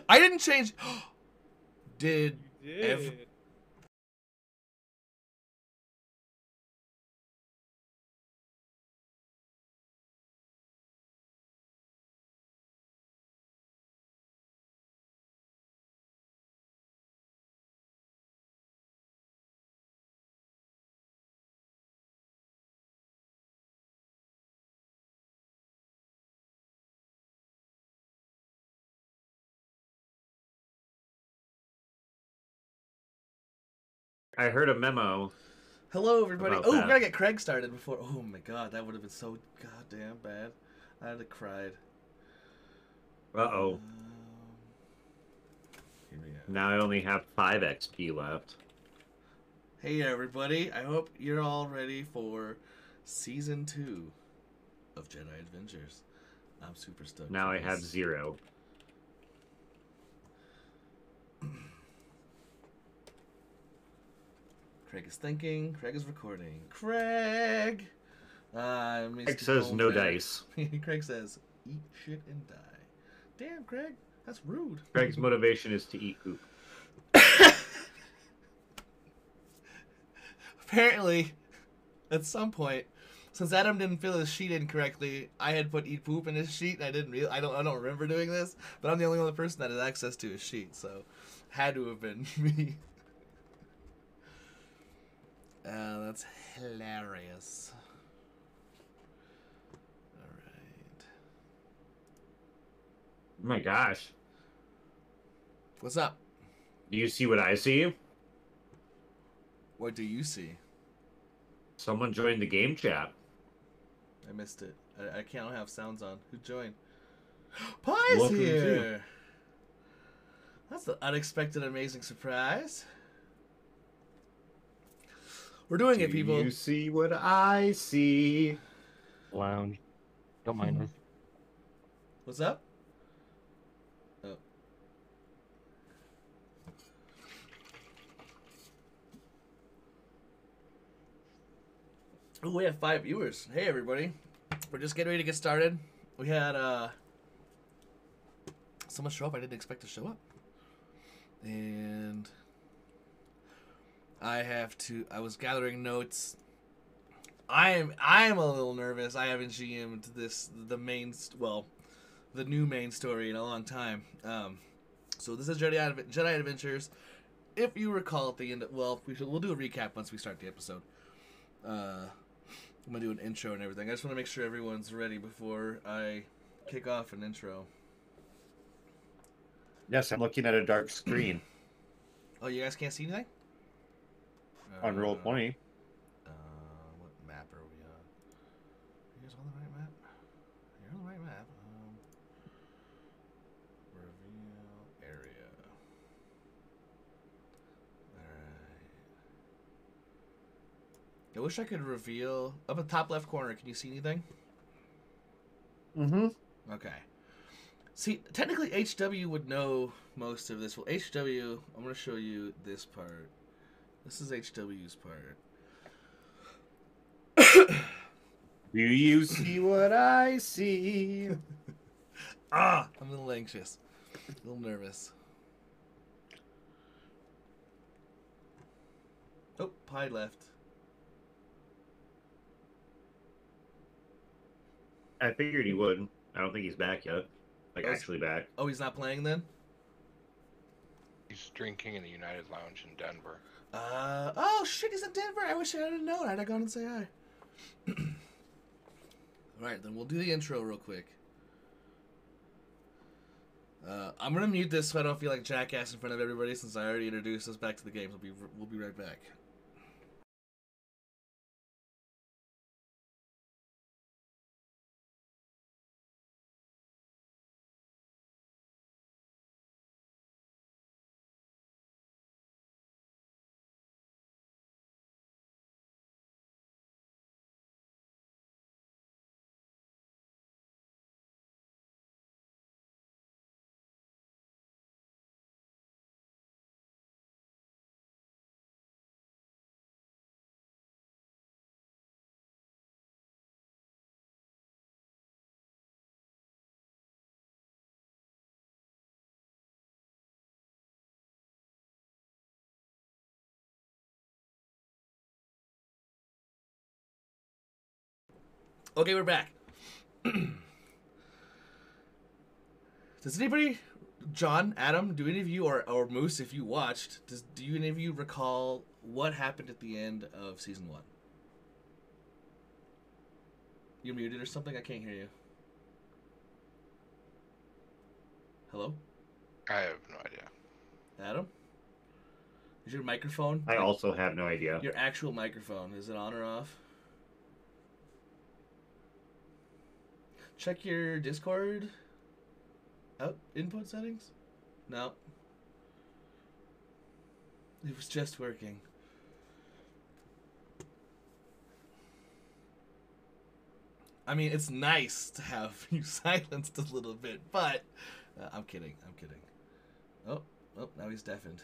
I didn't change. Did You did. I heard a memo Hello, everybody. about Oh, we that. gotta get Craig started before. Oh my god, that would have been so goddamn bad. I'd have cried. Uh-oh. Here we go. Now I only have 5 XP left. Hey, everybody. I hope you're all ready for Season 2 of Jedi Adventures. I'm super stoked. Now for I have this. 0. Craig is thinking. Craig is recording. Craig! Craig says no dice. Craig says, eat shit and die. Damn, Craig. That's rude. Craig's motivation is to eat poop. Apparently, at some point, since Adam didn't fill his sheet in correctly, I had put eat poop in his sheet, and I don't remember doing this, but I'm the only other person that has access to his sheet, so had to have been me. That's hilarious. All right. Oh my gosh. What's up? Do you see what I see? What do you see? Someone joined the game chat. I missed it. I can't have sounds on. Who joined? Pie's Welcome here. That's an unexpected, amazing surprise. We're doing it, people. Do you see what I see? Lounge. Don't mind us. What's up? Oh. Oh, we have 5 viewers. Hey, everybody. We're just getting ready to get started. We had someone show up I didn't expect to show up. And I was gathering notes. I'm a little nervous. I haven't GM'd the new main story in a long time. So this is Jedi Adventures. If you recall at the end, we'll do a recap once we start the episode. I'm gonna do an intro and everything. I just want to make sure everyone's ready before I kick off an intro. Yes, I'm looking at a dark screen Oh, you guys can't see anything? on Roll20. What map are we on? You guys on the right map? You're on the right map. Reveal area. Alright. I wish I could reveal... Up at the top left corner, can you see anything? Mm-hmm. Okay. See, technically HW would know most of this. Well, HW, I'm going to show you this part. This is HW's part. Do you see what I see? I'm a little anxious. A little nervous. Oh, Pie left. I figured he would. I don't think he's back yet. Like, actually back. Oh, he's not playing then? He's drinking in the United Lounge in Denver. Oh shit, he's in Denver. I wish I had known. I'd have gone and say hi. Alright, then we'll do the intro real quick. I'm gonna mute this so I don't feel like jackass in front of everybody since I already introduced us back to the games. We'll be right back. Okay, we're back. Does anybody, John, Adam, do any of you, or Moose, if you watched, do any of you recall what happened at the end of season 1? You're muted or something? I can't hear you. Hello? I have no idea. Adam? Is your microphone? I also have no idea. Your actual microphone, is it on or off? Check your Discord. Input settings? No. It was just working. I mean, it's nice to have you silenced a little bit, but I'm kidding. I'm kidding. Oh, now he's deafened.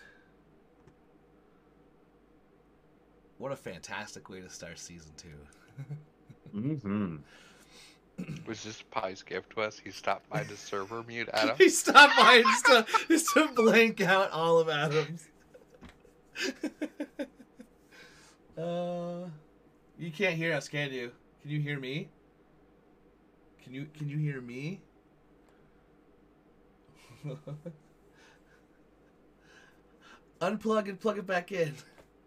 What a fantastic way to start season 2. Mm-hmm. Was this Pie's gift to us? He stopped by to server mute Adam? He stopped by just to blank out all of Adam's. You can't hear us, can you? Can you hear me? Can you hear me? Unplug and plug it back in.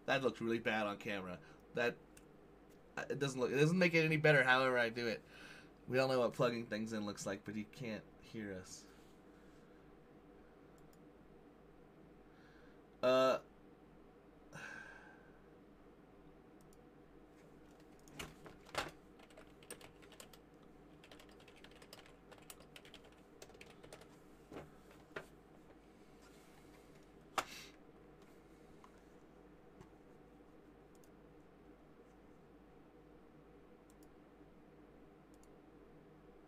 That looks really bad on camera. It doesn't make it any better however I do it. We all know what plugging things in looks like, but he can't hear us.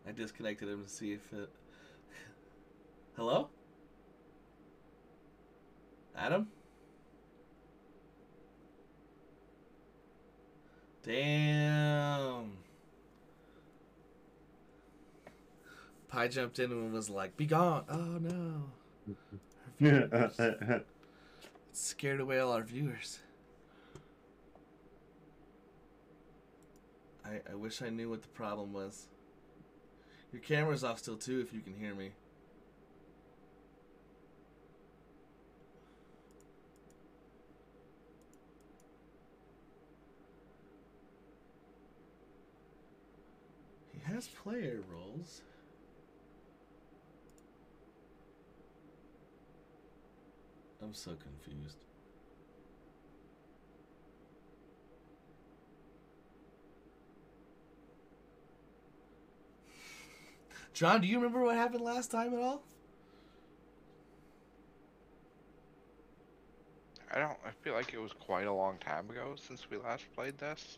I disconnected him to see if it... Hello? Adam? Damn. Pi jumped in and was like, "Be gone." Oh no. It scared away all our viewers. I wish I knew what the problem was. Your camera's off still too, if you can hear me. He has player roles. I'm so confused. John, do you remember what happened last time at all? I feel like it was quite a long time ago since we last played this.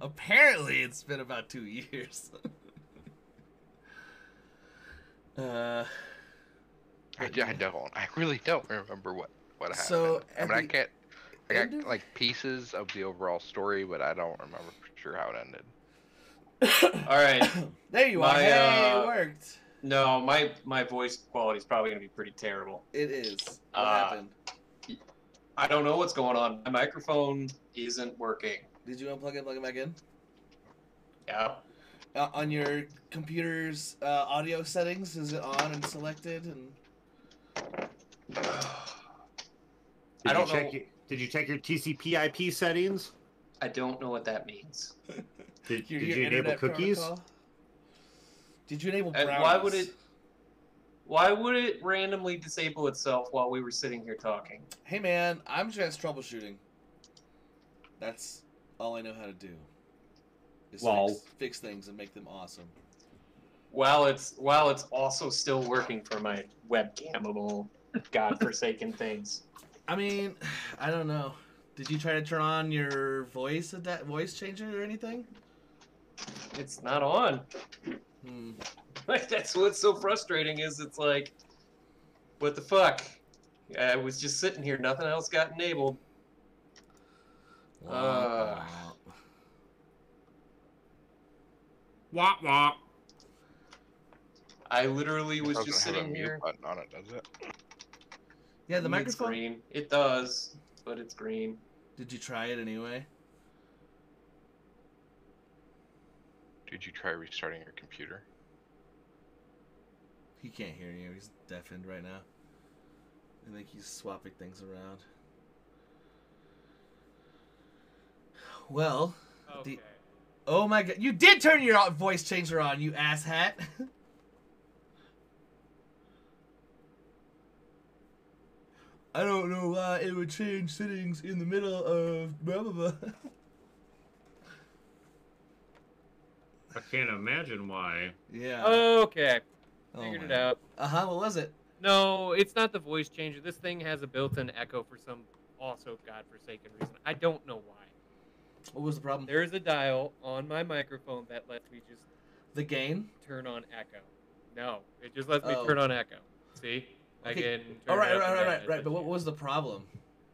Apparently it's been about 2 years. I really don't remember what happened. So, I mean, I end got of- like pieces of the overall story, but I don't remember for sure how it ended. All right. There you are. Hey, it worked. No, my voice quality is probably gonna be pretty terrible. It is. What Uh, happened? I don't know what's going on. My microphone isn't working. Did you unplug it, plug it back in? Yeah. On your computer's audio settings, is it on and selected? And I don't know. Did you check your TCP/IP settings? I don't know what that means. Did your you enable internet cookies? protocol? Did you enable And brownies? why would it randomly disable itself while we were sitting here talking? Hey man, I'm just troubleshooting. That's all I know how to do. Is Well- fix things and make them awesome. While it's also still working for my webcamable godforsaken things. I mean, I don't know. Did you try to turn on your voice changer or anything? It's not on. Hmm. Like, that's what's so frustrating is it's like, what the fuck? I was just sitting here, nothing else got enabled. Wah. I literally was Doesn't just have a sitting mute here. button on it, does it? Yeah, the It's microphone. green. It does, but it's green. Did you try it anyway? Did you try restarting your computer? He can't hear you. He's deafened right now. I think he's swapping things around. Well, Okay. oh my god, you did turn your voice changer on, you asshat. I don't know why it would change settings in the middle of blah blah blah. I can't imagine why. Yeah. Okay. Oh Figured it my. out. What was it? No, it's not the voice changer. This thing has a built-in echo for some also godforsaken reason. I don't know why. What was the problem? There is a dial on my microphone that lets me just The gain? turn on echo. No, it just lets me Oh. turn on echo. See? I Okay. can turn Oh, right, it up and down right. as But I what choose. was the problem?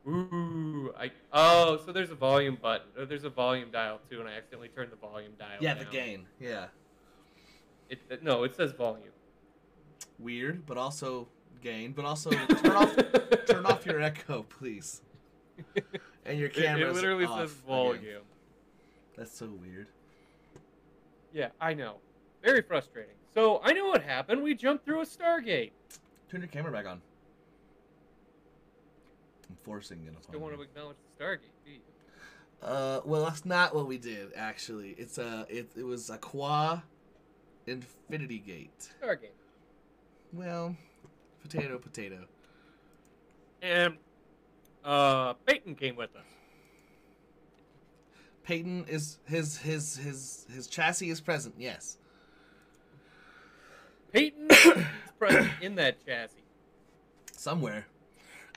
Ooh, so there's a volume button. Or there's a volume dial too, and I accidentally turned the volume dial Yeah, down. the gain. Yeah. No, it says volume. Weird, but also gain, but also turn off your echo, please. And your camera. It literally off says again. volume. That's so weird. Yeah, I know. Very frustrating. So I know what happened. We jumped through a Stargate. Turn your camera back on. I'm forcing it Don't upon want to you. acknowledge the Stargate, do you? Well, that's not what we did actually. It was a Qua Infinity Gate. Stargate. Well, potato. And Peyton came with us. Peyton is his chassis is present. Yes. Peyton is present in that chassis. Somewhere.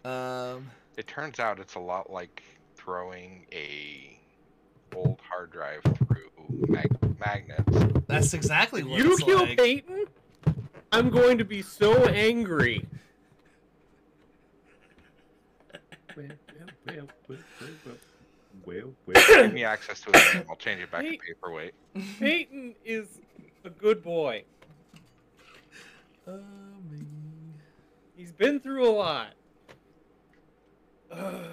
It turns out it's a lot like throwing a old hard drive through magnets. That's exactly what You it's kill like. Peyton? I'm going to be so angry. Well. Give me access to it, and I'll change it back to paperweight. Peyton is a good boy. He's been through a lot. Do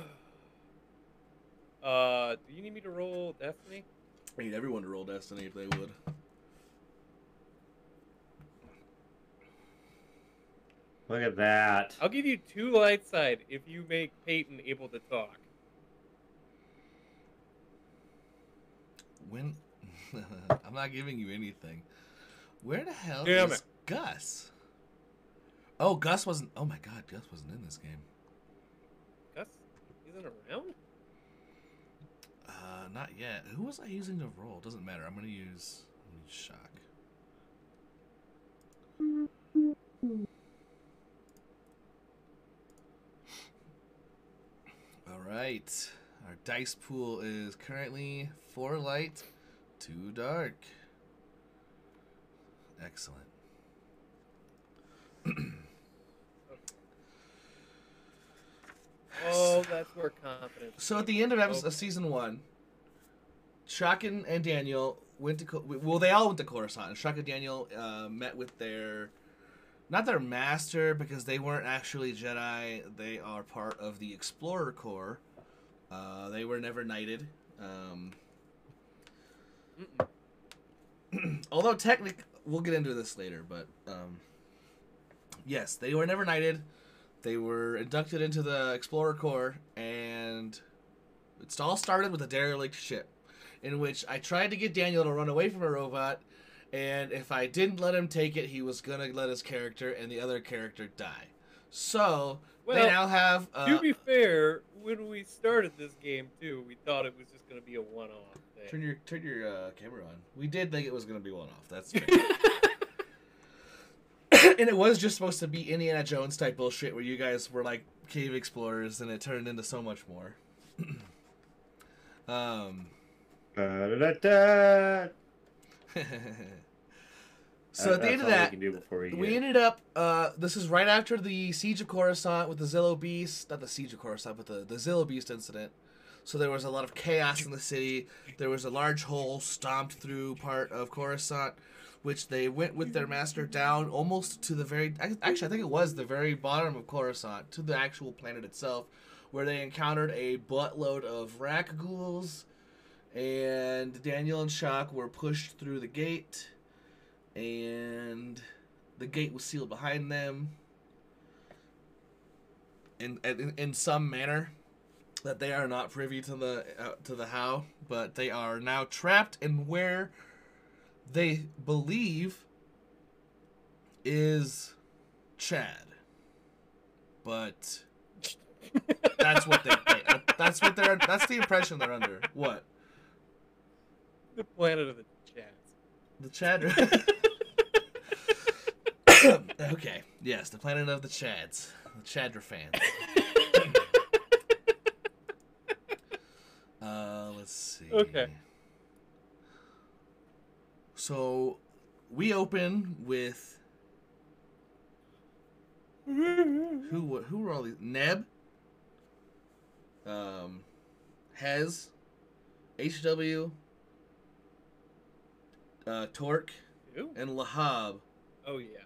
you need me to roll Destiny? I need everyone to roll Destiny if they would. Look at that. I'll give you 2 light side if you make Peyton able to talk. When I'm not giving you anything. Where the hell Damn is it. Gus? Oh, Gus wasn't. Oh my God, Gus wasn't in this game. Gus isn't around? Not yet. Who was I using to roll? Doesn't matter. I'm gonna use Shock. All right. Our dice pool is currently 4 light, 2 dark. Excellent. Oh, that's where confidence. So at the end of season 1, Chuck and Daniel went to they all went to Coruscant. And Chuck and Daniel met with not their master, because they weren't actually Jedi. They are part of the Explorer Corps. They were never knighted. Although technically, we'll get into this later, but yes, they were never knighted. They were inducted into the Explorer Corps, and it all started with a derelict ship, in which I tried to get Daniel to run away from a robot, and if I didn't let him take it, he was gonna let his character and the other character die. So they now have. To be fair, when we started this game too, we thought it was just going to be a one-off thing. Turn your camera on. We did think it was gonna be one-off. That's fair. And it was just supposed to be Indiana Jones type bullshit where you guys were like cave explorers, and it turned into so much more. So at the end of that, we ended up. This is right after the Siege of Coruscant with the Zillo Beast, not the Siege of Coruscant, but the Zillo Beast incident. So there was a lot of chaos in the city. There was a large hole stomped through part of Coruscant, which they went with their master down almost to the very. Actually, I think it was the very bottom of Coruscant, to the actual planet itself, where they encountered a buttload of Rakghouls And Daniel and Shock were pushed through the gate, and the gate was sealed behind them in some manner that they are not privy to the how, but they are now trapped in where they believe is Chad. But that's what that's the impression they're under. What? The planet of the Chads. The Chad. Okay. Yes, the planet of the Chads. The Chadra fans. Let's see. Okay. So we open with who were all these? Neb, Hez, HW, Torque, Who? and Lahab Oh, yeah.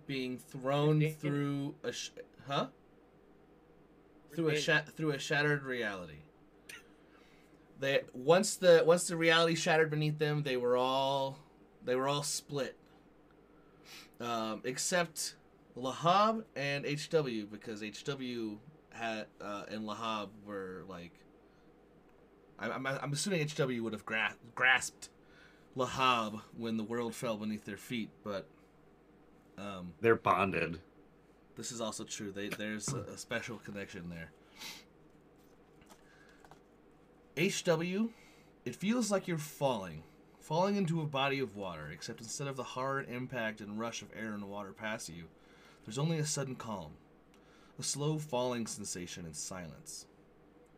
being thrown Dan- through a through a shattered reality. They once the reality shattered beneath them, they were all split, except Lahab and HW, because HW had and Lahab were like, I'm assuming HW would have grasped Lahab when the world fell beneath their feet, but They're bonded. this is also true. There's a special connection there. HW, it feels like you're falling into a body of water, except instead of the hard impact and rush of air and water past you, there's only a sudden calm, a slow falling sensation in silence.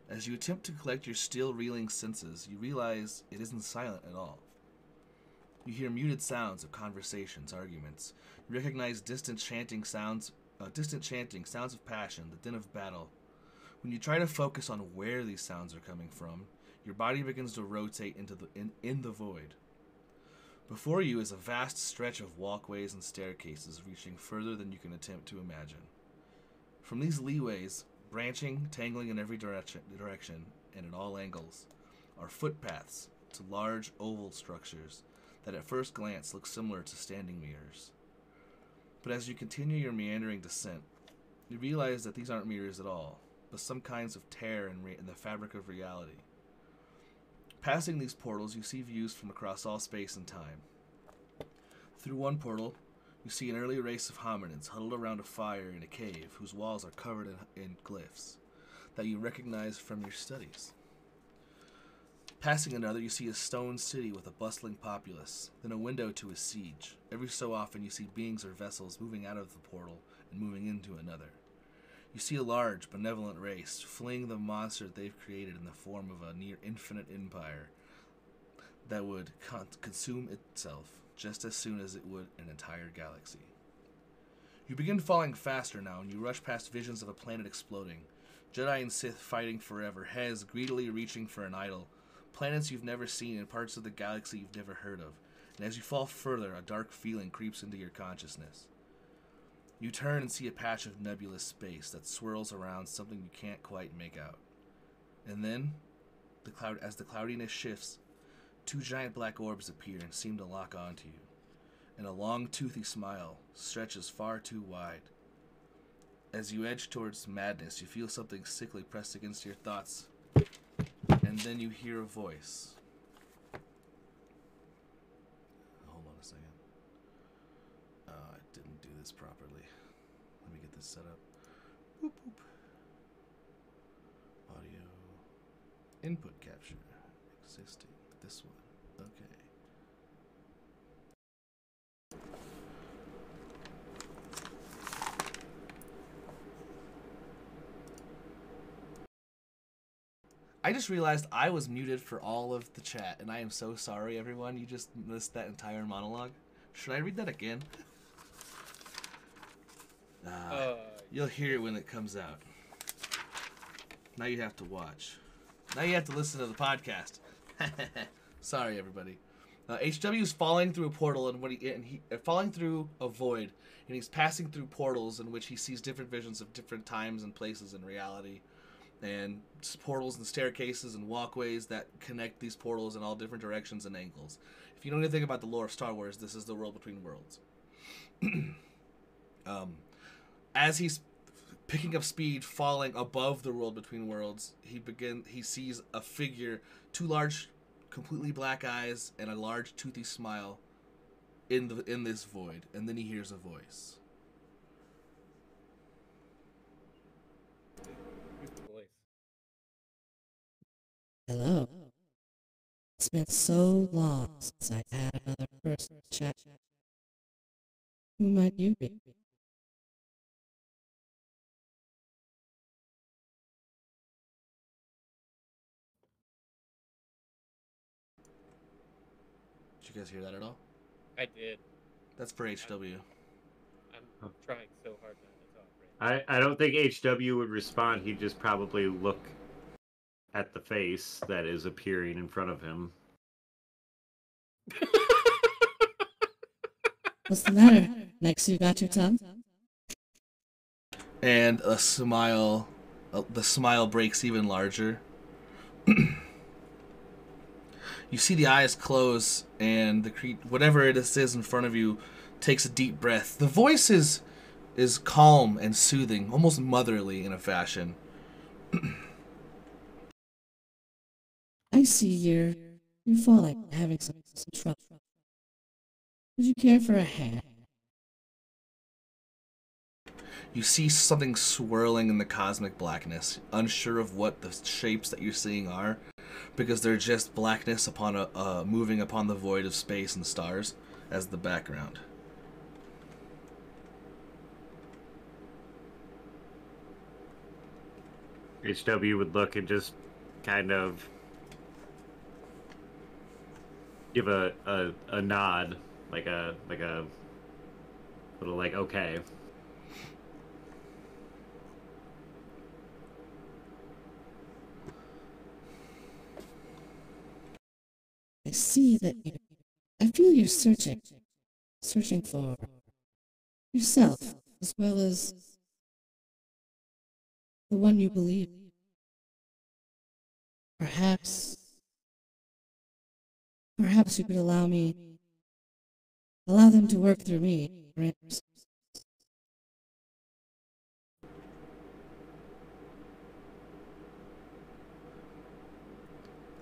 As you attempt to collect your still reeling senses, you realize it isn't silent at all. You hear muted sounds of conversations, arguments. You recognize distant chanting, sounds of passion, the din of battle. When you try to focus on where these sounds are coming from, your body begins to rotate in the void. Before you is a vast stretch of walkways and staircases reaching further than you can attempt to imagine. From these leeways, branching, tangling in every direction, and at all angles, are footpaths to large oval structures that at first glance look similar to standing mirrors. But as you continue your meandering descent, you realize that these aren't mirrors at all, but some kinds of tear in the fabric of reality. Passing these portals, you see views from across all space and time. Through one portal, you see an early race of hominids huddled around a fire in a cave whose walls are covered in glyphs that you recognize from your studies. Passing another, you see a stone city with a bustling populace, then a window to a siege. Every so often, you see beings or vessels moving out of the portal and moving into another. You see a large, benevolent race fleeing the monster they've created in the form of a near-infinite empire that would consume itself just as soon as it would an entire galaxy. You begin falling faster now, and you rush past visions of a planet exploding, Jedi and Sith fighting forever, Hez greedily reaching for an idol, planets you've never seen and parts of the galaxy you've never heard of, and as you fall further, a dark feeling creeps into your consciousness. You turn and see a patch of nebulous space that swirls around something you can't quite make out. And then, as the cloudiness shifts, two giant black orbs appear and seem to lock onto you, and a long, toothy smile stretches far too wide. As you edge towards madness, you feel something sickly pressed against your thoughts, and then you hear a voice. Hold on a second. I didn't do this properly. Let me get this set up. Boop, boop. Audio. Input capture. Existing. This one. Okay. I just realized I was muted for all of the chat, and I am so sorry, everyone. You just missed that entire monologue. Should I read that again? You'll hear it when it comes out. Now you have to watch. Now you have to listen to the podcast. Sorry, everybody. HW is falling through a portal, and falling through a void, and he's passing through portals in which he sees different visions of different times and places in reality. and portals and staircases and walkways that connect these portals in all different directions and angles. If you know anything about the lore of Star Wars, this is the world between worlds. As he's picking up speed, falling above the world between worlds, he sees a figure, two large, completely black eyes, and a large toothy smile in this void, and then he hears a voice. Who's the voice? Hello. It's been so long since I had another person to chat. Who might you be? Did you guys hear that at all? I did. That's for HW. I'm trying so hard not to talk right I don't think HW would respond. He'd just probably look at the face that is appearing in front of him. What's the matter? Next you got your tongue? And the smile breaks even larger. You see the eyes close, and whatever it is in front of you takes a deep breath. The voice is calm and soothing, almost motherly in a fashion. I see you're falling, having some trouble. Would you care for a hand? You see something swirling in the cosmic blackness, unsure of what the shapes that you're seeing are, because they're just blackness upon moving upon the void of space and stars as the background. HW would look and just kind of give a nod, like a little okay. I see that I feel you're searching for yourself as well as the one you believe. Perhaps you could allow them to work through me.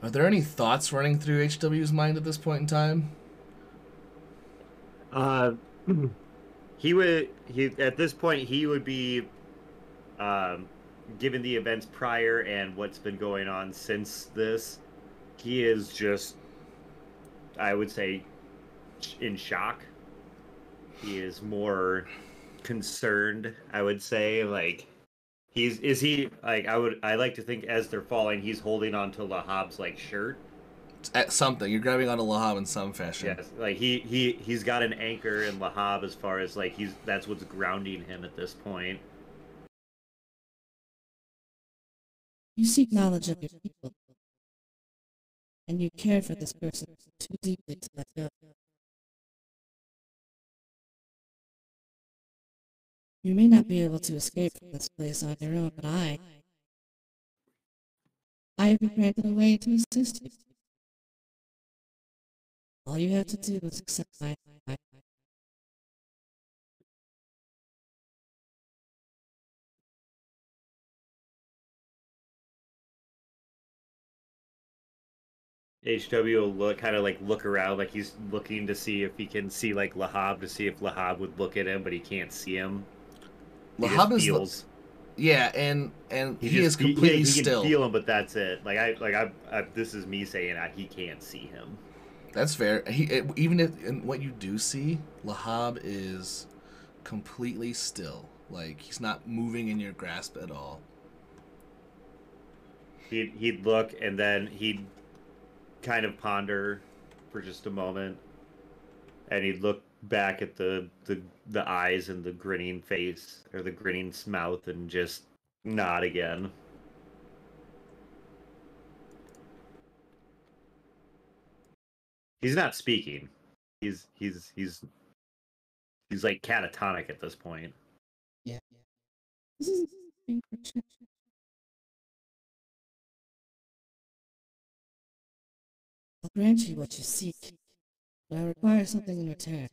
Are there any thoughts running through HW's mind at this point in time? He at this point he would be, given the events prior and what's been going on since this, he is just, I would say, in shock. He is more concerned, I would say. Like, I like to think as they're falling, he's holding on to Lahab's like shirt. At something. You're grabbing onto Lahab in some fashion. Yes, like he's got an anchor in Lahab as far as like that's what's grounding him at this point. You seek knowledge of your people, and you care for this person too deeply to let go. You may not be able to escape from this place on your own, but I have been granted a way to assist you. All you have to do is accept my HW will kind of like look around, like he's looking to see if he can see like Lahab, to see if Lahab would look at him, but he can't see him. Lahab he is feels. Yeah, and he is completely he still. can feel him, but that's it. This is me saying that he can't see him. That's fair. Even if in what you do see, Lahab is completely still. Like, he's not moving in your grasp at all. He'd look, and then he'd kind of ponder for just a moment, and he'd look back at the eyes and the grinning face, or the grinning mouth, and just nod again. He's not speaking. He's like catatonic at this point. Yeah. This is grant you what you seek, but I require something in return.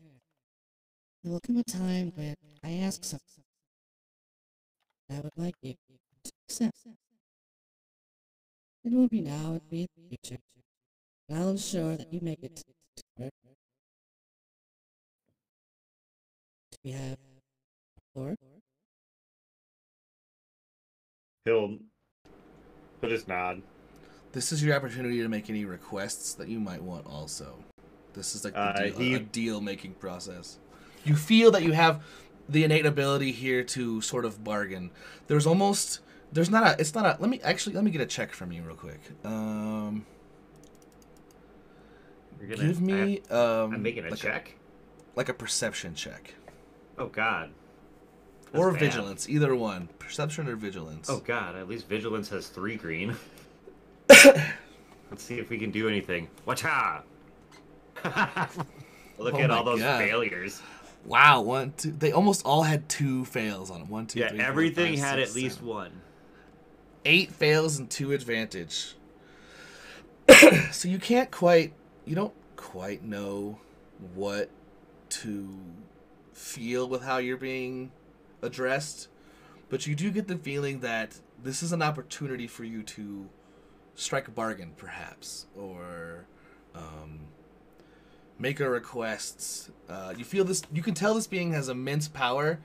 There will come a time when I ask something I would like you to accept. It won't be now, it'll be in the future, and I'll ensure that you make it to her. Do we have a floor? He'll just nod. This is your opportunity to make any requests that you might want also. This is like He- a deal-making process. You feel that you have the innate ability here to sort of bargain. Let me get a check from you real quick. Give me I'm making a like check. like a perception check. Oh God. Or That's bad. vigilance, either one. Perception or vigilance. Oh God, at least vigilance has 3 green. Let's see if we can do anything. Watcha! Look Oh at my all those God. failures. Wow, 1, 2. They almost all had 2 fails on them. 1, 2, Yeah, 3, 4, everything 5, had 6, at least 7. 1. 8 fails and 2 advantage. So you don't quite know what to feel with how you're being addressed, but you do get the feeling that this is an opportunity for you to strike a bargain, perhaps, or make a request. You can tell this being has immense power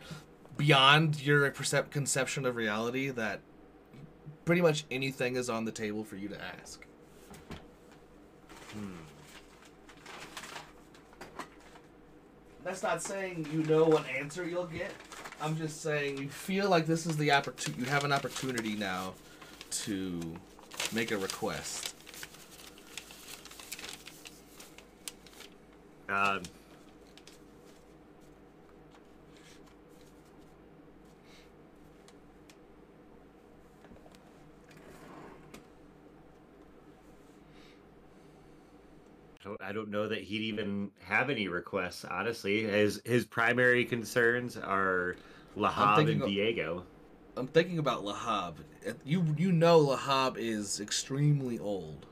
beyond your conception of reality, that pretty much anything is on the table for you to ask. That's not saying you know what answer you'll get. I'm just saying you feel like this is the opportunity. You have an opportunity now to make a request. I don't know that he'd even have any requests, honestly. His primary concerns are Lahab and Diego. I'm thinking about Lahab. You know Lahab is extremely old.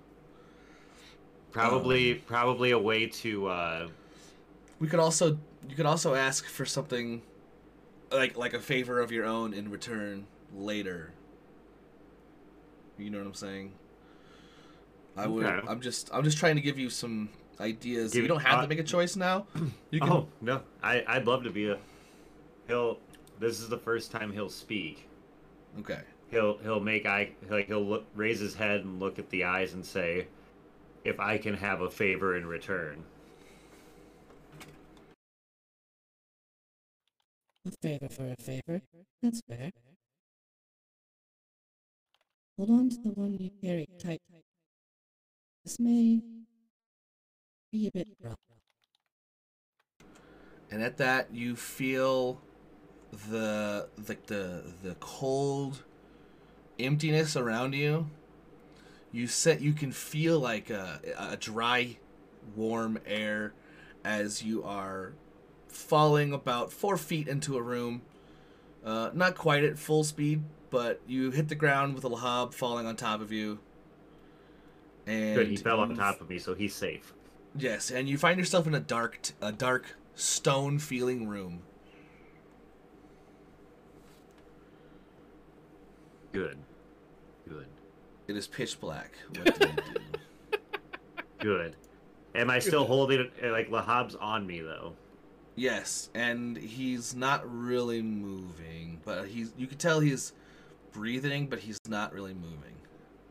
Probably a way to You could also ask for something like a favor of your own in return later. You know what I'm saying? Okay. I'm just trying to give you some ideas. You don't have to make a choice now. You can. Oh no, I'd love to be a. This is the first time he'll speak. Okay. He'll raise his head and look at the eyes and say, "If I can have a favor in return." A favor for a favor. That's fair. Hold on to the one you carry tight. This may be a bit rough. And at that, you feel the cold emptiness around you. You can feel like a dry, warm air as you are falling about 4 feet into a room. Not quite at full speed, but you hit the ground with a Lahab falling on top of you. And Good, he fell on top of me, so he's safe. Yes, and you find yourself in a dark stone-feeling room. Good. It is pitch black. What do you do? Good. Am I still holding it? Like, Lahab's on me, though. Yes, and he's not really moving, but you can tell he's breathing, but he's not really moving.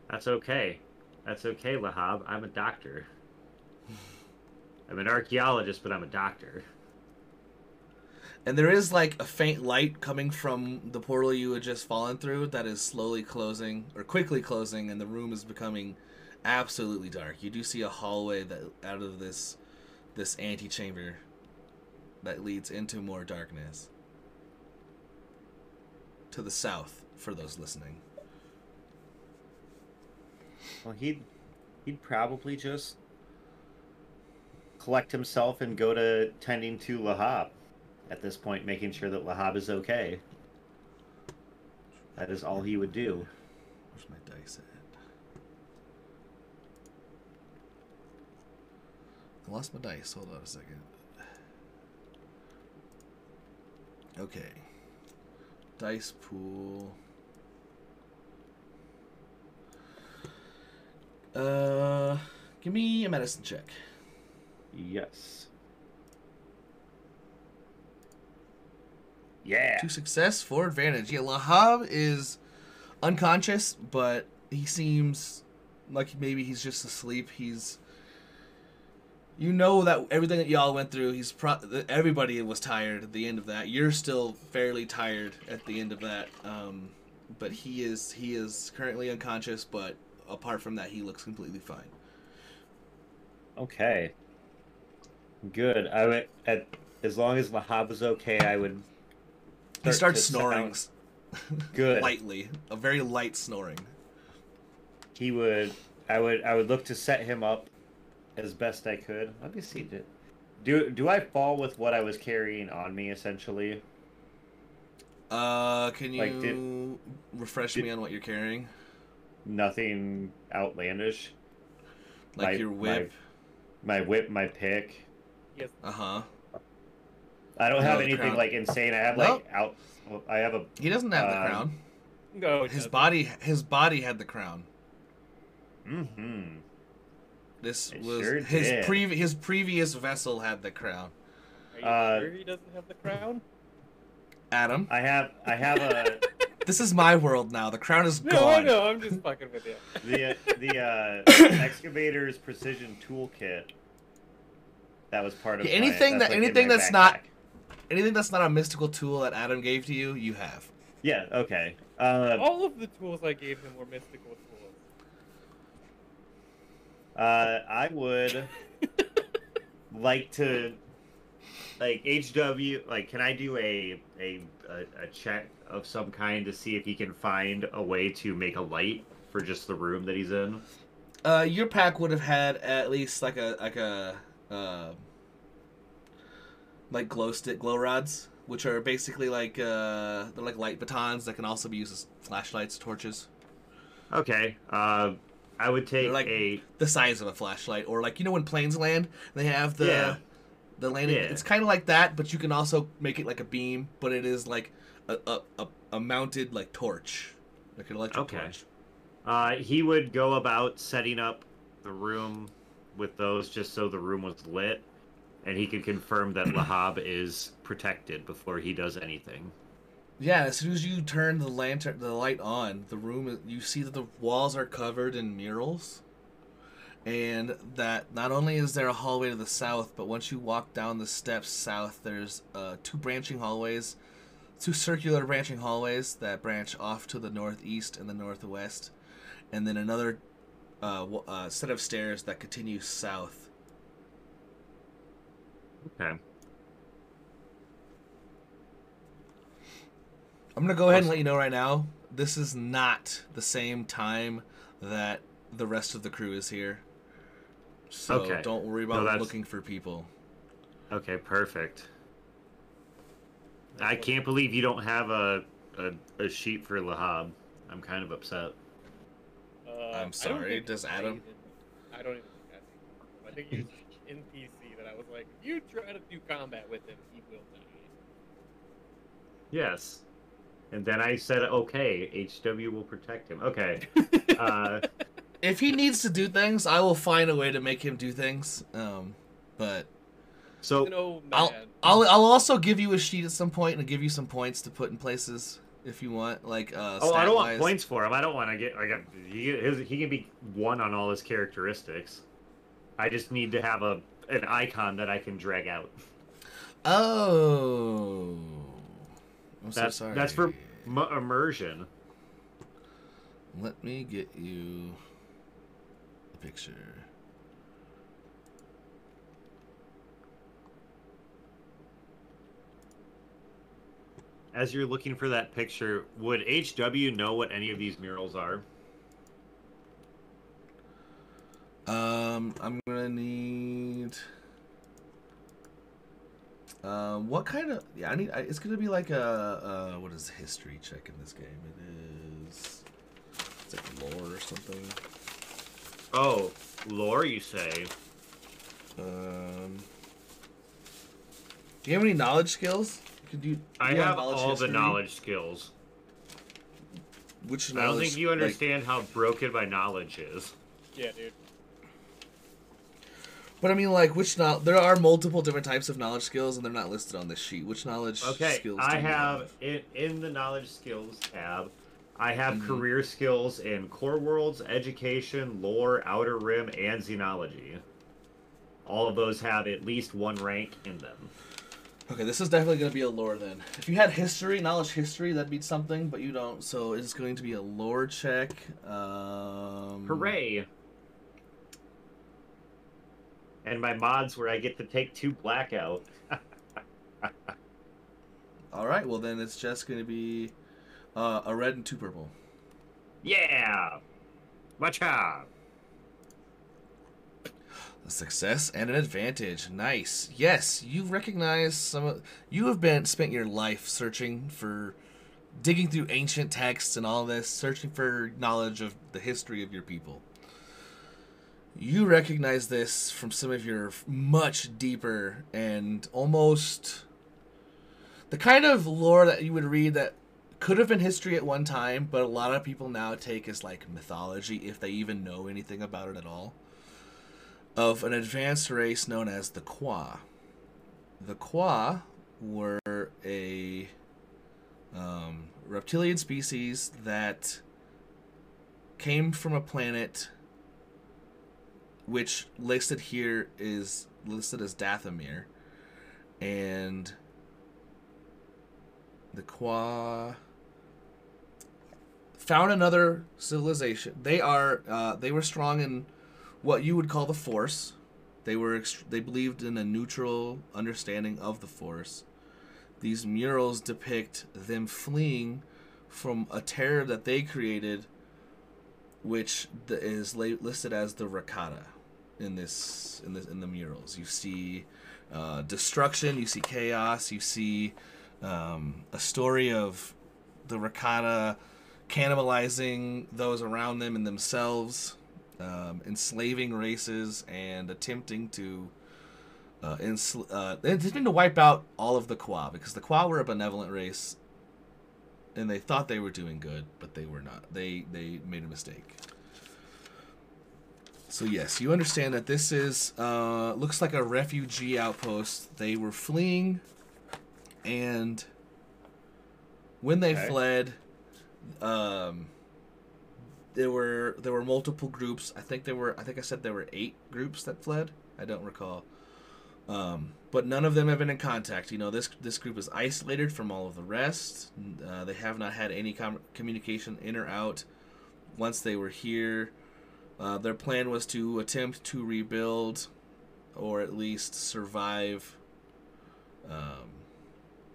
That's okay. That's okay, Lahab. I'm a doctor. I'm an archaeologist, but I'm a doctor. And there is like a faint light coming from the portal you had just fallen through that is slowly closing, or quickly closing, and the room is becoming absolutely dark. You do see a hallway that out of this antechamber that leads into more darkness. To the south, for those listening. Well, he'd probably just collect himself and go to tending to Lahab at this point, making sure that Lahab is okay. That is all he would do. Where's my dice at? I lost my dice. Hold on a second. Okay. Dice pool. Give me a medicine check. Yes. Yeah. 2 success, 4 advantage. Yeah, Lahab is unconscious, but he seems like maybe he's just asleep. You know that everything that y'all went through, everybody was tired at the end of that. You're still fairly tired at the end of that. But he is currently unconscious, but apart from that, he looks completely fine. Okay. Good. As long as Lahab is okay, I would. He starts snoring. Good. Lightly, a very light snoring. I would look to set him up as best I could. Let me see. Do I fall with what I was carrying on me essentially? Can you refresh me on what you're carrying? Nothing outlandish. Like your whip. My whip, my pick. Yes. Uh-huh. I don't have the anything crown. like insane. I have Nope. I have a. He doesn't have the crown. No, His body had the crown. Mm-hmm. This It was sure his did. his previous vessel had the crown. Are you sure he doesn't have the crown? Adam, I have a this is my world now. The crown is No, I gone. know. I'm just fucking with you. the excavator's precision toolkit. That was part of Anything that's anything in my that's backpack. not a mystical tool that Adam gave to you, you have. Yeah. Okay. All of the tools I gave him were mystical tools. I would like to, like HW, like, can I do a check of some kind to see if he can find a way to make a light for just the room that he's in? Your pack would have had at least like glow rods, which are basically like they're like light batons that can also be used as flashlights, torches. Okay. I would take They're like the size of a flashlight, or like when planes land, they have the landing. Yeah. It's kind of like that, but you can also make it like a beam, but it is like a mounted like torch, like an electric torch. He would go about setting up the room with those just so the room was lit, and he could confirm that Lahab is protected before he does anything. Yeah, as soon as you turn the light on, the room, you see that the walls are covered in murals, and that not only is there a hallway to the south, but once you walk down the steps south, there's two circular branching hallways that branch off to the northeast and the northwest, and then another set of stairs that continue south. Okay. I'm going to go ahead and let you know right now, this is not the same time that the rest of the crew is here. So don't worry about looking for people. Okay, perfect. I can't believe you don't have a sheet for Lahab. I'm kind of upset. I'm sorry, does Adam? I don't even think I think he's in PC that I was like, if you try to do combat with him, he will die. Yes. And then I said, okay, HW will protect him. Okay. If he needs to do things, I will find a way to make him do things. But so I'll also give you a sheet at some point and give you some points to put in places if you want. Like I don't want points for him. I don't want to get he can be 1 on all his characteristics. I just need to have an icon that I can drag out. Oh. I'm so sorry. That's for immersion. Let me get you a picture. As you're looking for that picture, would HW know what any of these murals are? I'm gonna need. What kind of? Yeah, I need. It's gonna be like a. What is history check in this game? It is. It's like lore or something. Oh, lore, you say? Do you have any knowledge skills? I you have all history? the knowledge skills. Which I don't think you like- understand how broken my knowledge is. Yeah, dude. But I mean, like, there are multiple different types of knowledge skills, and they're not listed on this sheet. Which knowledge Okay, skills I do you have in the knowledge skills tab. I have Mhm. career skills in core worlds, education, lore, outer rim, and xenology. All of those have at least one rank in them. Okay, this is definitely going to be a lore then. If you had history, knowledge history, that'd be something, but you don't. So it's going to be a lore check. Hooray! And my mods where I get to take 2 blackout. All right, well then it's just going to be a red and 2 purple. Yeah! Watcha! A success and an advantage. Nice. Yes, you recognize you have spent your life searching for, digging through ancient texts and all this, searching for knowledge of the history of your people. You recognize this from some of your much deeper and almost the kind of lore that you would read that could have been history at one time, but a lot of people now take as like mythology if they even know anything about it at all. Of an advanced race known as the Qua. The Qua were a reptilian species that came from a planet which listed here is listed as Dathomir, and the Qua found another civilization. They were strong in what you would call the Force. They believed in a neutral understanding of the Force. These murals depict them fleeing from a terror that they created, which is listed as the Rakata. In the murals, you see destruction, you see chaos, you see a story of the Rakata cannibalizing those around them and themselves. Enslaving races and attempting to wipe out all of the Qua, because the Qua were a benevolent race and they thought they were doing good, but they were not. They made a mistake. So yes, you understand that this is looks like a refugee outpost. They were fleeing, and when they fled, there were multiple groups. I think I said there were 8 groups that fled. I don't recall. But none of them have been in contact. You know, this group is isolated from all of the rest. They have not had any communication in or out once they were here. Their plan was to attempt to rebuild, or at least survive.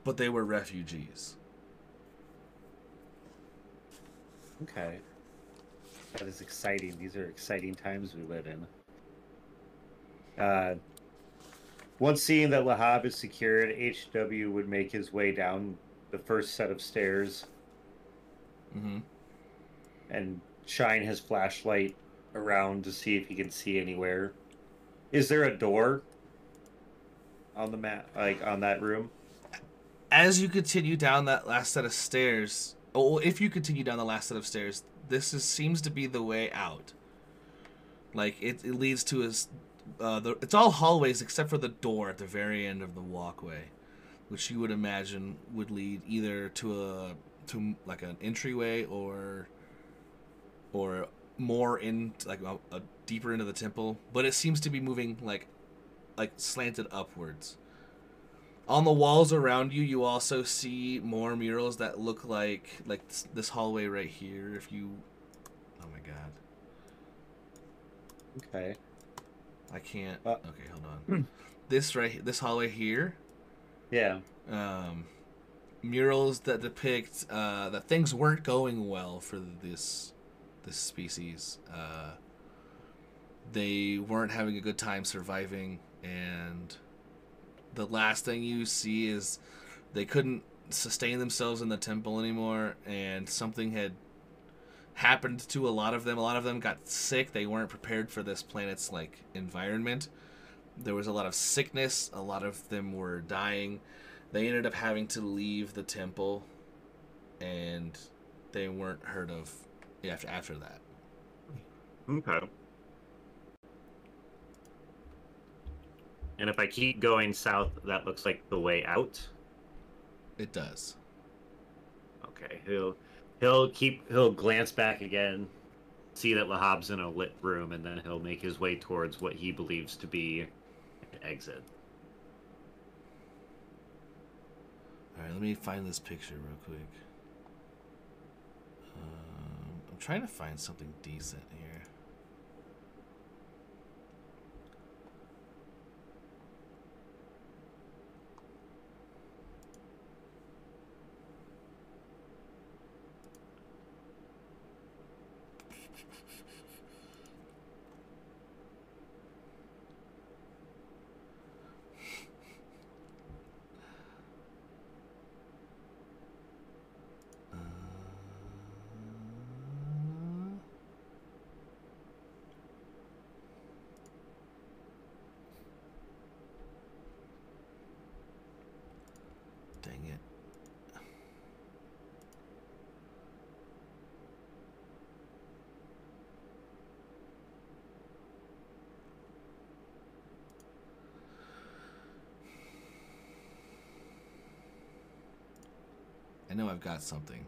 But they were refugees. Okay. That is exciting. These are exciting times we live in. Once seeing that Lahab is secured, HW would make his way down the first set of stairs. Mm-hmm. And shine his flashlight around to see if he can see anywhere. Is there a door on the map, like on that room? As you continue down that last set of stairs, if you continue down the last set of stairs, seems to be the way out. Like it leads to it's all hallways except for the door at the very end of the walkway, which you would imagine would lead either to like an entryway or more in like a deeper into the temple. But it seems to be moving like slanted upwards. On the walls around you, you also see more murals that look like this hallway right here. If you, oh my god. Okay. I can't. Okay, hold on. This hallway here. Yeah. Murals that depict that things weren't going well for this species. They weren't having a good time surviving, and the last thing you see is they couldn't sustain themselves in the temple anymore, and something had happened to a lot of them. A lot of them got sick. They weren't prepared for this planet's environment. there was a lot of sickness. A lot of them were dying. They ended up having to leave the temple, and they weren't heard of after that. Okay. And if I keep going south, that looks like the way out. It does. Okay. He'll glance back again, see that Lahab's in a lit room, and then he'll make his way towards what he believes to be an exit. All right, let me find this picture real quick. I'm trying to find something decent here. Dang it. I know I've got something.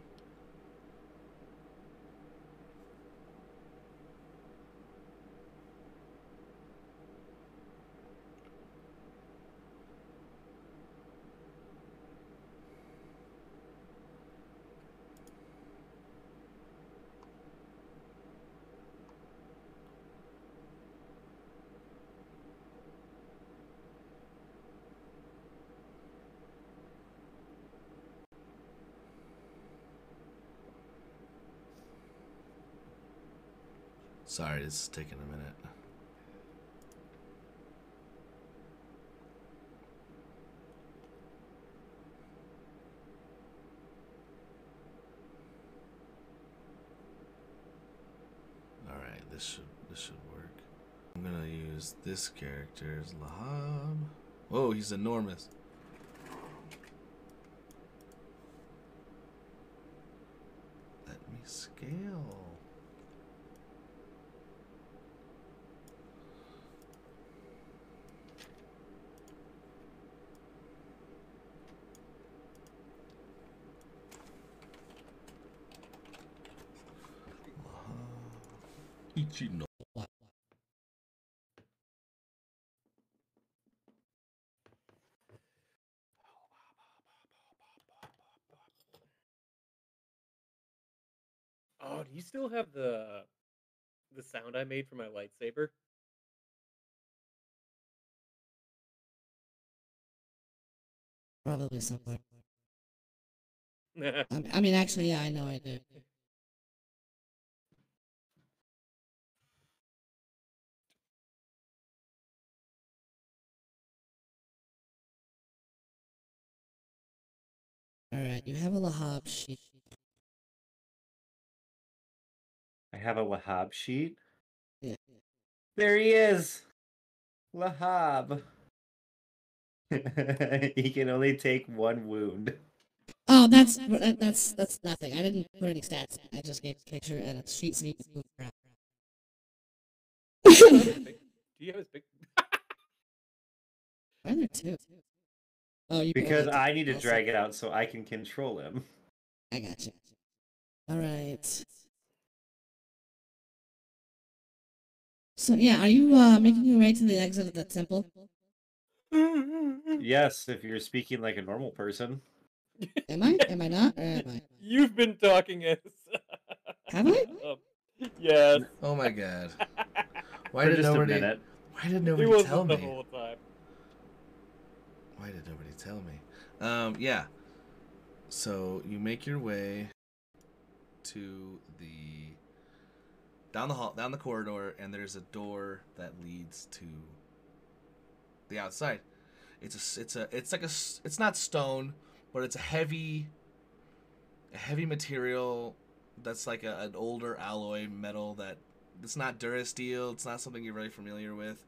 Sorry, this is taking a minute. All right, this should work. I'm gonna use this character as Lahab. Whoa, he's enormous. Let me scale. Ichino. Oh, do you still have the sound I made for my lightsaber? Probably somewhere. I mean, actually, yeah, I know I do. Alright, you have a Lahab sheet. I have a Lahab sheet. Yeah. There he is! Lahab. He can only take one wound. Oh, that's nothing. I didn't put any stats. I just gave a picture and a sheet so you can move around. Do you have his big? Why are there two? Oh, you Because brought it I need to also. drag it out so I can control him. I gotcha. Alright. So yeah, are you making your way to the exit of the temple? Yes, if you're speaking like a normal person. Am I? Am I not? Or am I? You've been talking as. Have I? Yes. Oh my god. Why For did just nobody? a minute. Why did He nobody wasn't tell the me? whole time. Why did nobody tell me? Yeah. So you make your way to the down the hall, down the corridor, and there's a door that leads to the outside. It's not stone, but it's a heavy material that's like an older alloy metal that it's not Durasteel. It's not something you're very familiar with,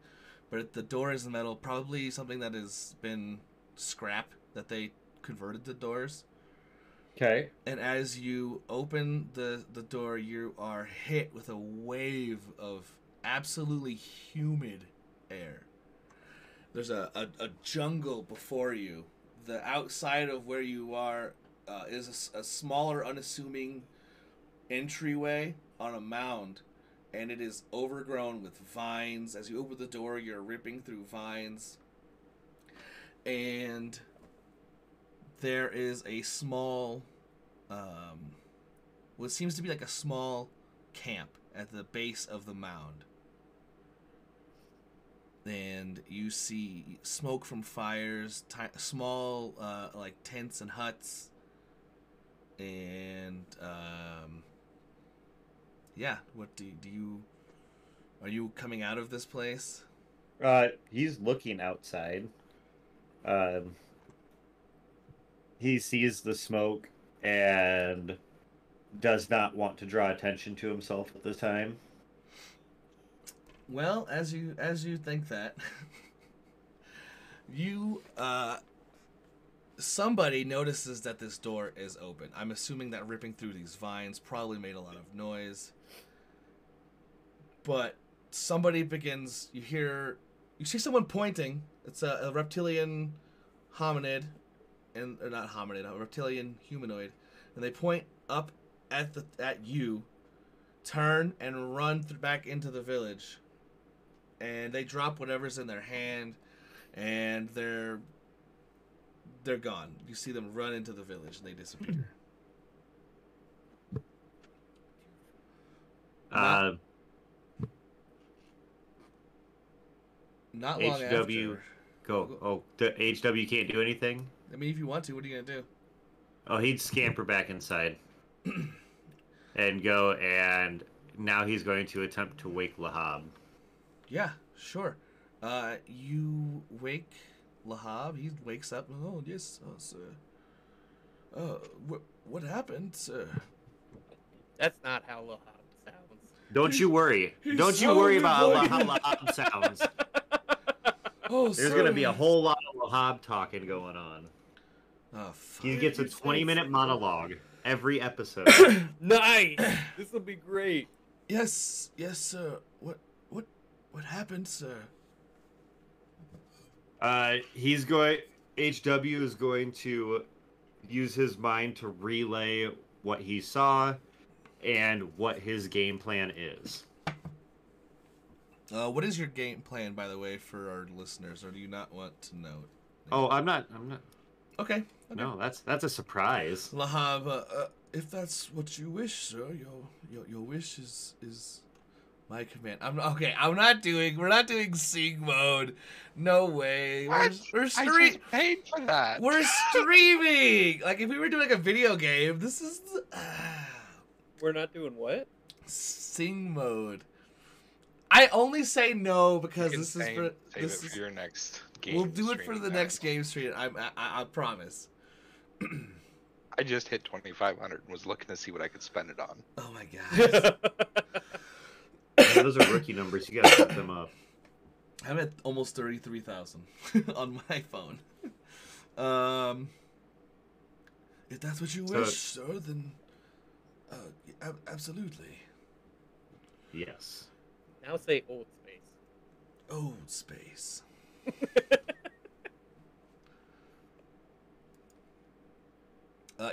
but the door is metal. Probably something that has been scrap that they converted to doors. Okay. And as you open the door, you are hit with a wave of absolutely humid air. There's a jungle before you. The outside of where you are is a smaller, unassuming entryway on a mound, and it is overgrown with vines. As you open the door, you're ripping through vines. And there is a small, what seems to be like a small camp at the base of the mound. And you see smoke from fires, small like tents and huts, and yeah. What do you? Are you coming out of this place? He's looking outside. He sees the smoke and does not want to draw attention to himself at the time. Well, as you think that, you somebody notices that this door is open. I'm assuming that ripping through these vines probably made a lot of noise. But somebody begins. You see someone pointing. It's a reptilian hominid, or not hominid, a reptilian humanoid, and they point up at you, turn and run back into the village. And they drop whatever's in their hand, and they're gone. You see them run into the village, and they disappear. Not long HW, after. go. Oh, the HW can't do anything? I mean, if you want to, what are you gonna do? Oh, he'd scamper back inside. And go, and now he's going to attempt to wake Lahab. Yeah, sure. You wake Lahab. He wakes up. Oh, yes, sir. What happened, sir? That's not how Lahab sounds. Don't you worry. He Don't you worry sounded about like- how Lahab sounds. Oh, There's going to be a whole lot of Lahab talking going on. Oh, fuck. He gets a 20-minute monologue every episode. Nice. This will be great. Yes, sir. What happened, sir? HW is going to use his mind to relay what he saw and what his game plan is. What is your game plan, by the way, for our listeners, or do you not want to know? Oh, I'm not. Okay. No, that's a surprise. Lahab, if that's what you wish, sir, your wish is my command. We're not doing sing mode. No way. I just paid for that. We're streaming. Like if we were doing a video game, this is We're not doing what? sing mode. I only say no because You can this is save for it this is. for your next game. We'll do it for streaming the night. next game stream. I promise. I just hit 2,500 and was looking to see what I could spend it on. Oh my god. Yeah, those are rookie numbers. You gotta set them up. I'm at almost 33,000 on my phone. If that's what you wish, sir, then absolutely. Yes. Now say Old Space. Old space.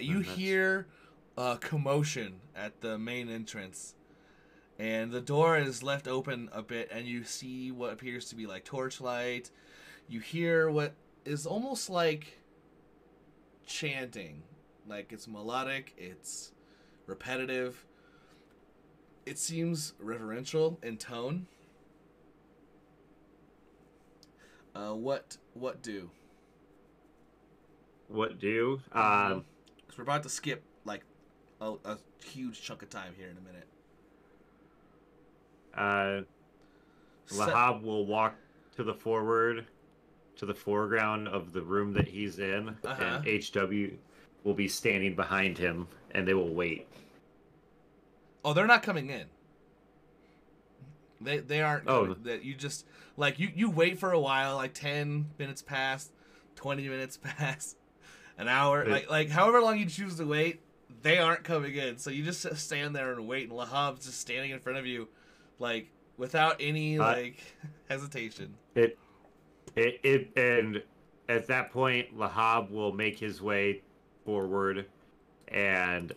You hear commotion at the main entrance, and the door is left open a bit, and you see what appears to be like torchlight. You hear what is almost like chanting, like it's melodic, it's repetitive. It seems reverential in tone. What do? What do? Because we're about to skip like a huge chunk of time here in a minute. Lahab will walk to the foreground of the room that he's in, and HW will be standing behind him, and they will wait. Oh, they're not coming in. They aren't Oh. coming. That you just like you wait for a while, like 10 minutes pass, 20 minutes pass, an hour, like however long you choose to wait, they aren't coming in. So you just stand there and wait, and Lahab's just standing in front of you, like without any like hesitation. It and at that point, Lahab will make his way forward and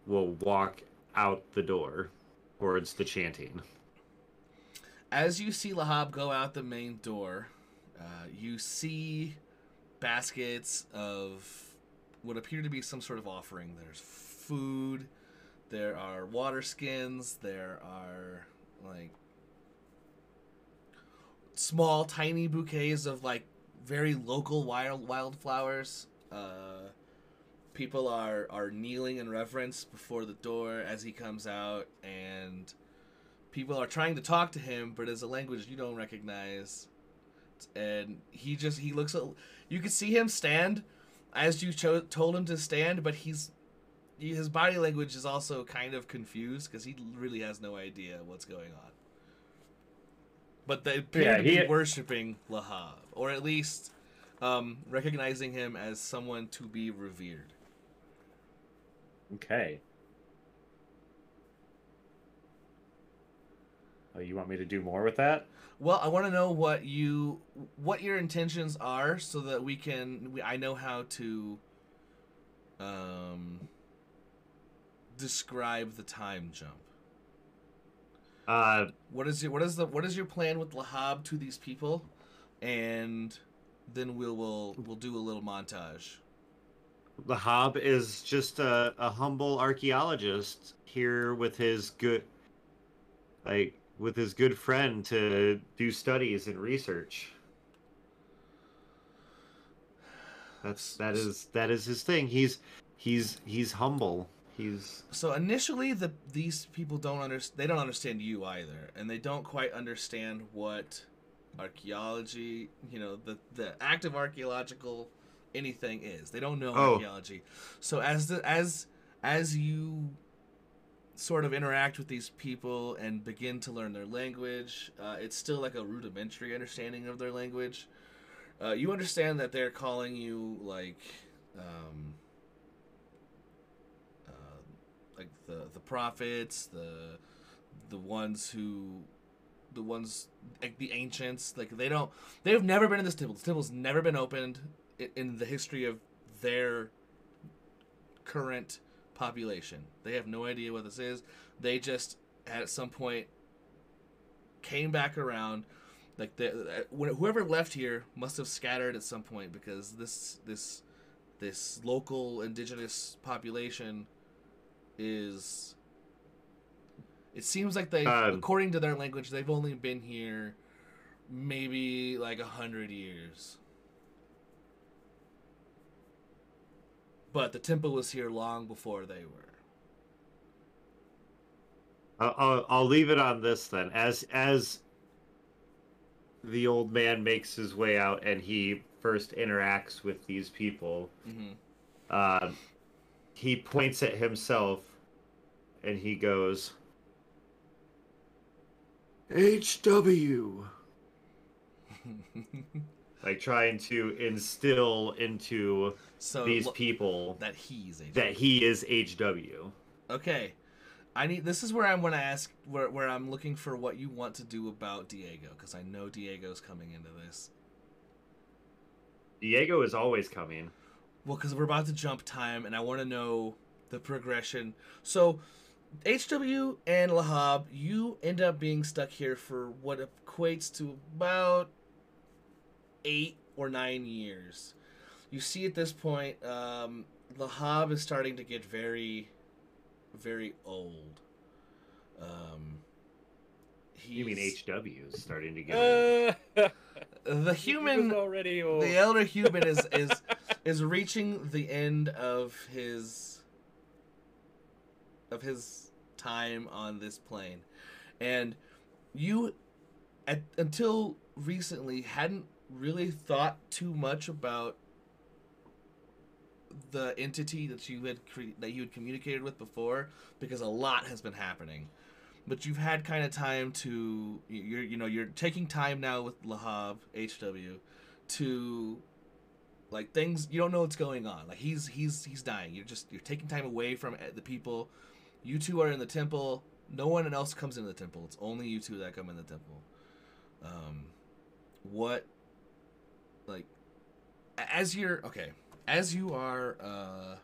will walk out the door towards the chanting. As you see Lahab go out the main door, you see baskets of what appear to be some sort of offering. There's food, there are water skins, there are like small, tiny bouquets of like very local wildflowers. People are kneeling in reverence before the door as he comes out, and people are trying to talk to him, but it's a language you don't recognize. And he looks at, you can see him stand as you told him to stand, but his body language is also kind of confused because he really has no idea what's going on. But they appear to be worshiping Lahab, or at least recognizing him as someone to be revered. Okay. Oh, you want me to do more with that? Well, I want to know what your intentions are, so that I know how to describe the time jump. What is your plan with Lahab to these people, and then we'll do a little montage. Lahab is just a humble archaeologist here with his good friend to do studies and research. That is his thing. He's humble. So initially these people don't understand you either, and they don't quite understand what archaeology, the act of archaeological anything is. They don't know archaeology. So as you sort of interact with these people and begin to learn their language, it's still like a rudimentary understanding of their language. You understand that they're calling you like the prophets, the ones like the ancients. Like they've never been in this temple. This temple's never been opened in the history of their current population. They have no idea what this is. They just at some point came back around. Like whoever left here must have scattered at some point, because this local indigenous population is. It seems like they, according to their language, they've only been here maybe like 100 years. But the temple was here long before they were. I'll leave it on this then. As the old man makes his way out and he first interacts with these people, he points at himself and he goes, HW. Like trying to instill into these people that he is HW. Okay. This is where I'm going to ask, where I'm looking for what you want to do about Diego, because I know Diego's coming into this. Diego is always coming. Well, because we're about to jump time, and I want to know the progression. So, HW and Lahab, you end up being stuck here for what equates to about 8 or 9 years. You see at this point, Lahab is starting to get very, very old. You mean HW is starting to get old? The human already old. The elder human is reaching the end of his time on this plane, and you until recently hadn't really thought too much about the entity that you had communicated with before, because a lot has been happening. but you've had kind of time to you're taking time now with Lahab HW to like things you don't know what's going on. Like he's dying. You're taking time away from the people. You two are in the temple. No one else comes into the temple. It's only you two that come in the temple. What like as you are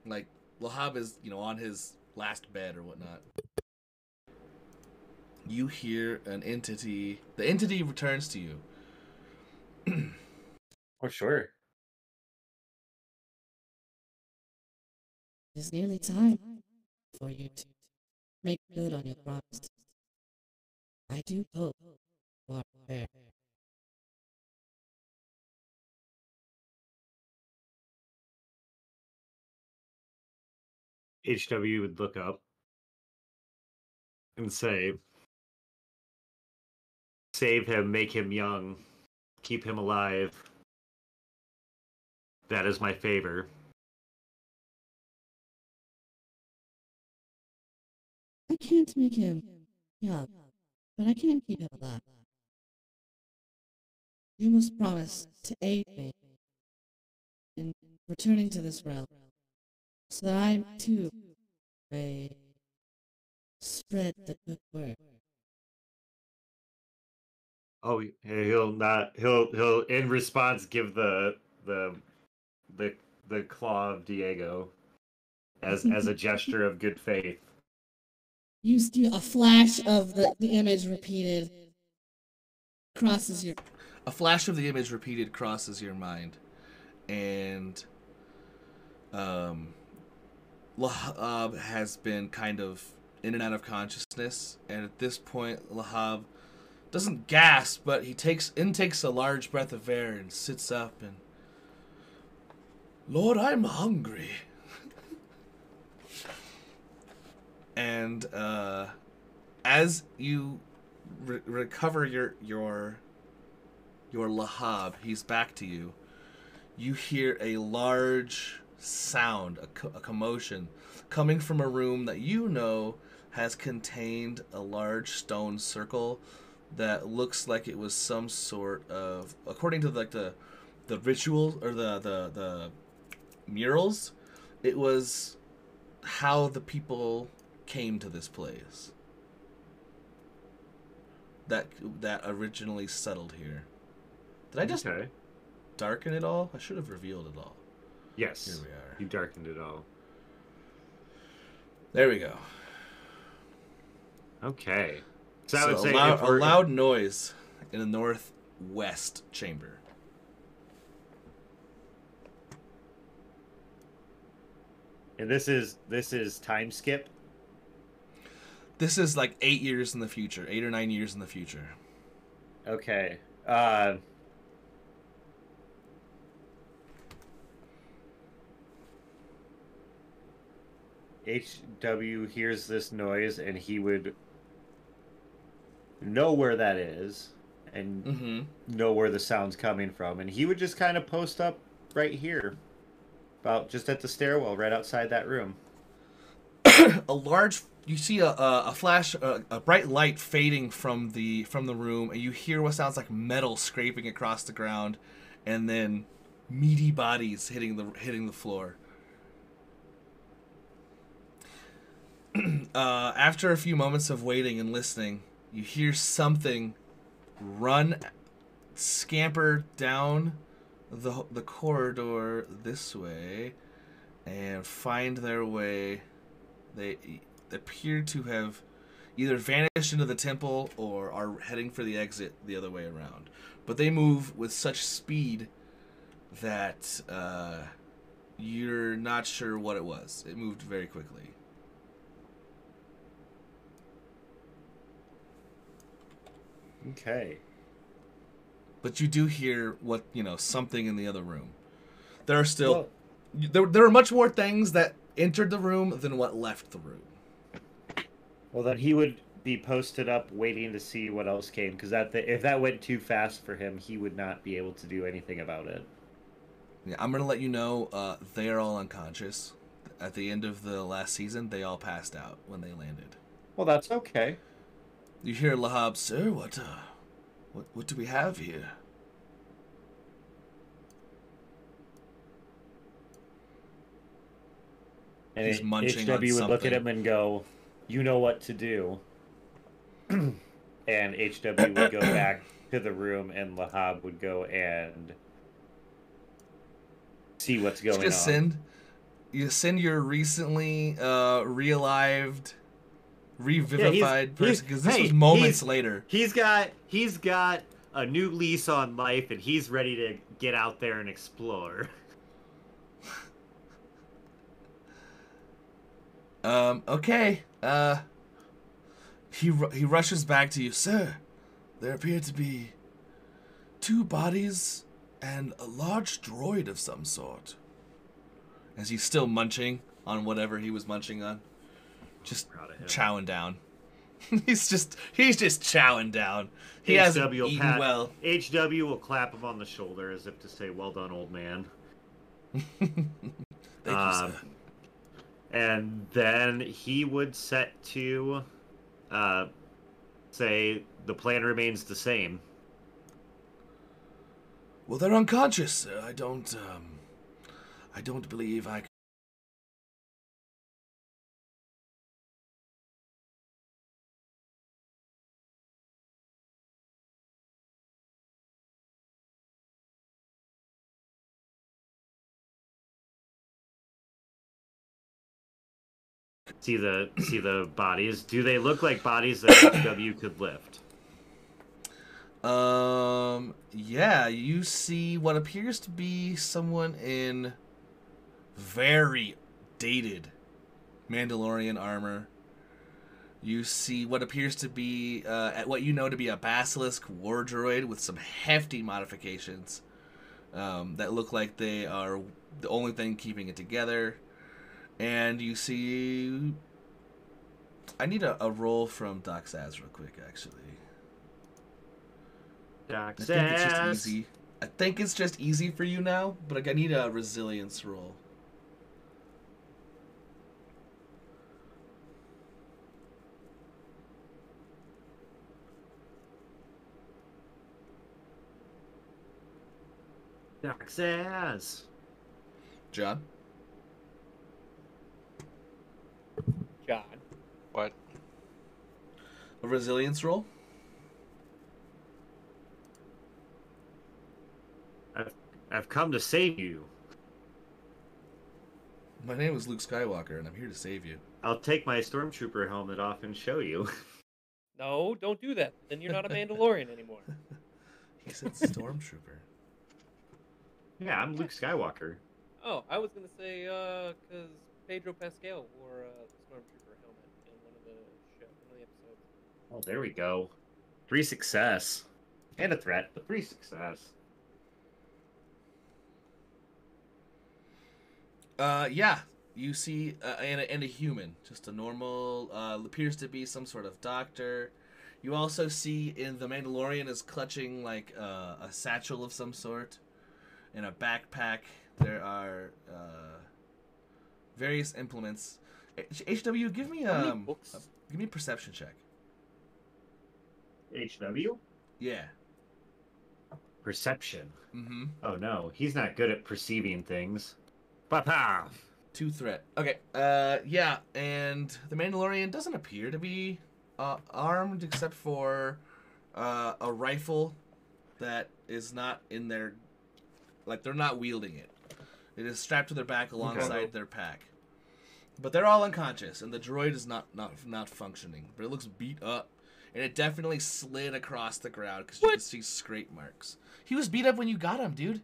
like Lahab is on his last bed or whatnot. You hear an entity. The entity returns to you. Oh, sure. It's nearly time for you to make good on your promise. I do hope you are prepared. HW would look up and say, save him, make him young, keep him alive. That is my favor. I can't make him young, but I can keep him alive. You must promise to aid me in returning to this realm, so that I too may spread the good word. Oh, he'll in response give the claw of Diego as a gesture of good faith. You see a flash of the image repeated crosses your. A flash of the image repeated crosses your mind, and Lahab has been kind of in and out of consciousness, and at this point, Lahab doesn't gasp, but he intakes a large breath of air and sits up and, Lord, I'm hungry. And as you recover your Lahab, he's back to you. You hear a large sound, a commotion, coming from a room that you know has contained a large stone circle that looks like it was some sort of, according to like the ritual or the murals, it was how the people came to this place that originally settled here. Did I just darken it all? I should have revealed it all. Yes. Here we are. You darkened it all. There we go. Okay. So So I would say a loud noise in the northwest chamber. And this is time skip. This is like 8 years in the future, 8 or 9 years in the future. Okay. HW hears this noise and he would know where that is and know where the sound's coming from, and he would just kind of post up right here, about just at the stairwell right outside that room. You see a flash, a bright light fading from the room, and you hear what sounds like metal scraping across the ground, and then meaty bodies hitting the floor. After a few moments of waiting and listening, you hear something scamper down the corridor this way, and find their way. They appear to have either vanished into the temple or are heading for the exit the other way around. But they move with such speed that you're not sure what it was. It moved very quickly. Okay. But you do hear something in the other room. There are still there are much more things that entered the room than what left the room. Well, then he would be posted up waiting to see what else came, because if that went too fast for him, he would not be able to do anything about it. Yeah, I'm going to let you know they are all unconscious. At the end of the last season, they all passed out when they landed. Well, that's okay. You hear Lahab, sir? What do we have here? And He's munching on HW would look at something. him and go, "You know what to do." And HW would go back to the room, and Lahab would go and see what's going on. Send your recently realived, revivified person, because this was moments later. He's got a new lease on life, and he's ready to get out there and explore. Okay. He rushes back to you, sir. There appear to be 2 bodies and a large droid of some sort. As he's still munching on whatever he was munching on, just chowing down. he's just chowing down. He hasn't eaten well. HW will clap him on the shoulder as if to say, "Well done, old man." Thank you, sir. And then he would set to say the plan remains the same. Well, they're unconscious, sir. I don't believe I can. See the bodies. Do they look like bodies that HW could lift? Yeah, you see what appears to be someone in very dated Mandalorian armor. You see what appears to be what you know to be a basilisk war droid with some hefty modifications that look like they are the only thing keeping it together. And you see... I need a roll from Doc Saz real quick, actually. Doc I think it's just easy. I think it's just easy for you now, but I need a resilience roll. Doc Saz. John? John. What? A resilience roll? I've come to save you. My name is Luke Skywalker, and I'm here to save you. I'll take my stormtrooper helmet off and show you. No, don't do that. Then you're not a Mandalorian anymore. He said stormtrooper. Yeah, I'm Luke Skywalker. Oh, I was gonna say because Pedro Pascal wore the stormtrooper helmet in one of the episodes. Oh, there we go. 3 success. And a threat, but 3 success. Yeah, you see, and a human, just a normal, appears to be some sort of doctor. You also see in the Mandalorian is clutching like a satchel of some sort, in a backpack. There are various implements. HW, give me a perception check. HW? Yeah. Perception. Mm-hmm. Oh no, he's not good at perceiving things. Ba-pow! 2 threat. Okay. Yeah, and the Mandalorian doesn't appear to be armed except for a rifle that is not in their... Like, they're not wielding it. It is strapped to their back alongside their pack. But they're all unconscious, and the droid is not functioning. But it looks beat up, and it definitely slid across the ground because you can see scrape marks. He was beat up when you got him, dude.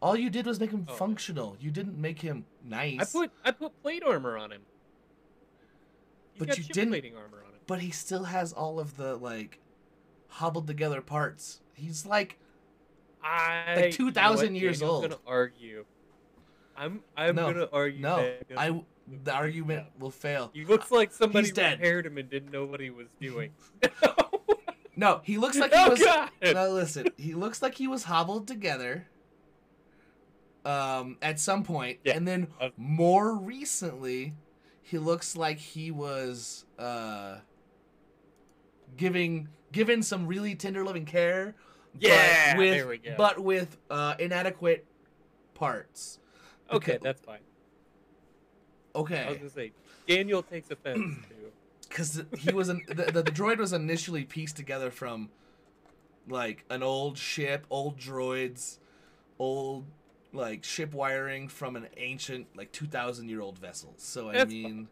All you did was make him functional. You didn't make him nice. I put plate armor on him. But you didn't. Plating armor on him. But he still has all of the like hobbled together parts. He's like 2,000 years old. I'm gonna argue. I'm gonna argue. No, the argument will fail. He looks like somebody repaired him and didn't know what he was doing. No, he looks like he was. God. No, listen. He looks like he was hobbled together. At some point, and then more recently, he looks like he was given some really tender loving care. Yeah, but with, there we go. But with inadequate parts. Okay, Because- that's fine. I was Okay. gonna say Daniel takes offense to. Because he was the droid was initially pieced together from like an old ship, old droids, old like ship wiring from an ancient like 2,000-year-old vessel. So I That's mean,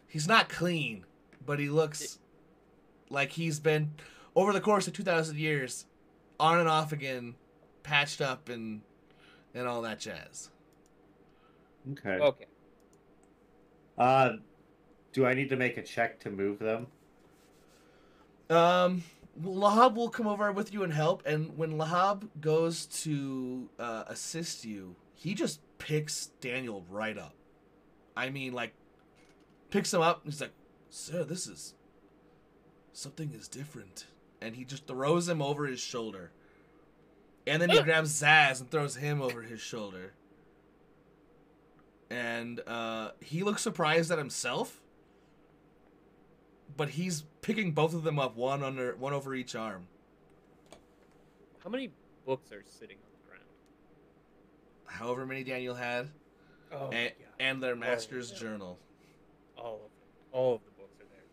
he's not clean, but he looks like he's been over the course of 2,000 years, on and off again, patched up and all that jazz. Okay. Okay. Do I need to make a check to move them? Lahab will come over with you and help, and when Lahab goes to assist you, he just picks Daniel right up. I mean, like, picks him up, and he's like, "Sir, this is... something is different." And he just throws him over his shoulder. And then he grabs Zaz and throws him over his shoulder. And he looks surprised at himself. But he's picking both of them up, one over each arm. How many books are sitting on the ground? However many Daniel had, Oh, my God. and their master's yeah. journal. All of them. All of the books are there.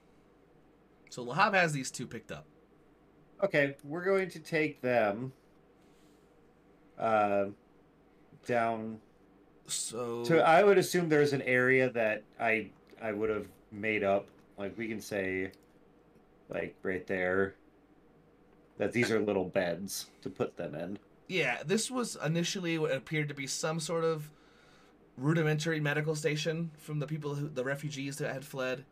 So Lahab has these two picked up. Okay, we're going to take them down So to. I would assume there's an area that I would have made up. Like we can say, like right there, that these are little beds to put them in. yeah, this was initially what appeared to be some sort of rudimentary medical station from the refugees that had fled.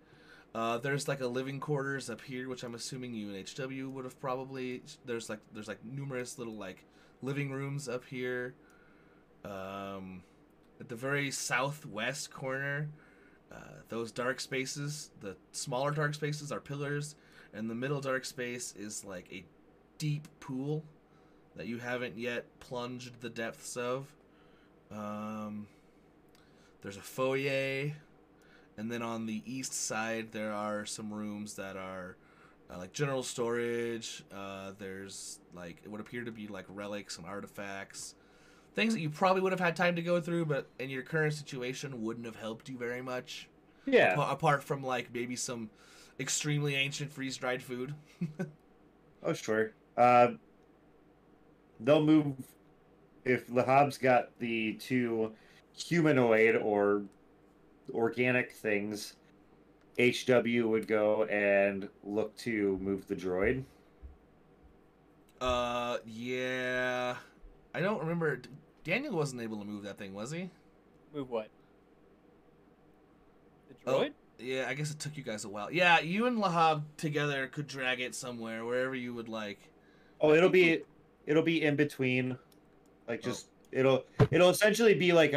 There's like a living quarters up here, which I'm assuming UNHW would have probably. There's like numerous little like living rooms up here. At the very southwest corner, those dark spaces, the smaller dark spaces, are pillars, and the middle dark space is like a deep pool that you haven't yet plunged the depths of. There's a foyer. And then on the east side, there are some rooms that are like general storage. There's like it would appear to be like relics and artifacts, things that you probably would have had time to go through, but in your current situation wouldn't have helped you very much. Yeah. Apart from like maybe some extremely ancient freeze-dried food. Oh, sure. They'll move if Lahab's got the two humanoid or organic things. HW would go and look to move the droid. Yeah. I don't remember. Daniel wasn't able to move that thing, was he? Move what? The Oh, droid? yeah, I guess it took you guys a while. Yeah, you and Lahab together could drag it somewhere, wherever you would like. Oh, it'll be in between, like just it'll essentially be like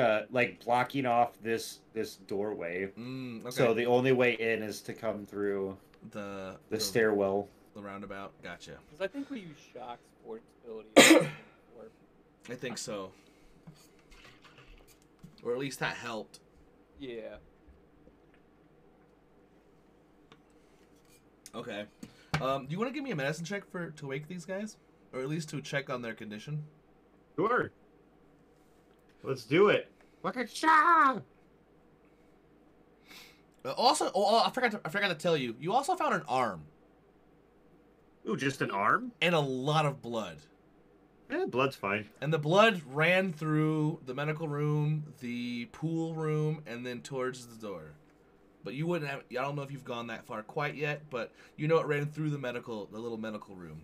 blocking off this doorway. Okay. So the only way in is to come through the stairwell. the roundabout. Gotcha. Because I think we use shock sports ability. before. I think so. Or at least that helped. Yeah. Okay. Do you want to give me a medicine check to wake these guys? Or at least to check on their condition? Sure. Let's do it. Waka-cha! Also, I forgot to tell you. You also found an arm Ooh, just an arm? and a lot of blood. Blood's fine. And the blood ran through the medical room, the pool room, and then towards the door. But you wouldn't have. I don't know if you've gone that far quite yet, but you know it ran through the little medical room.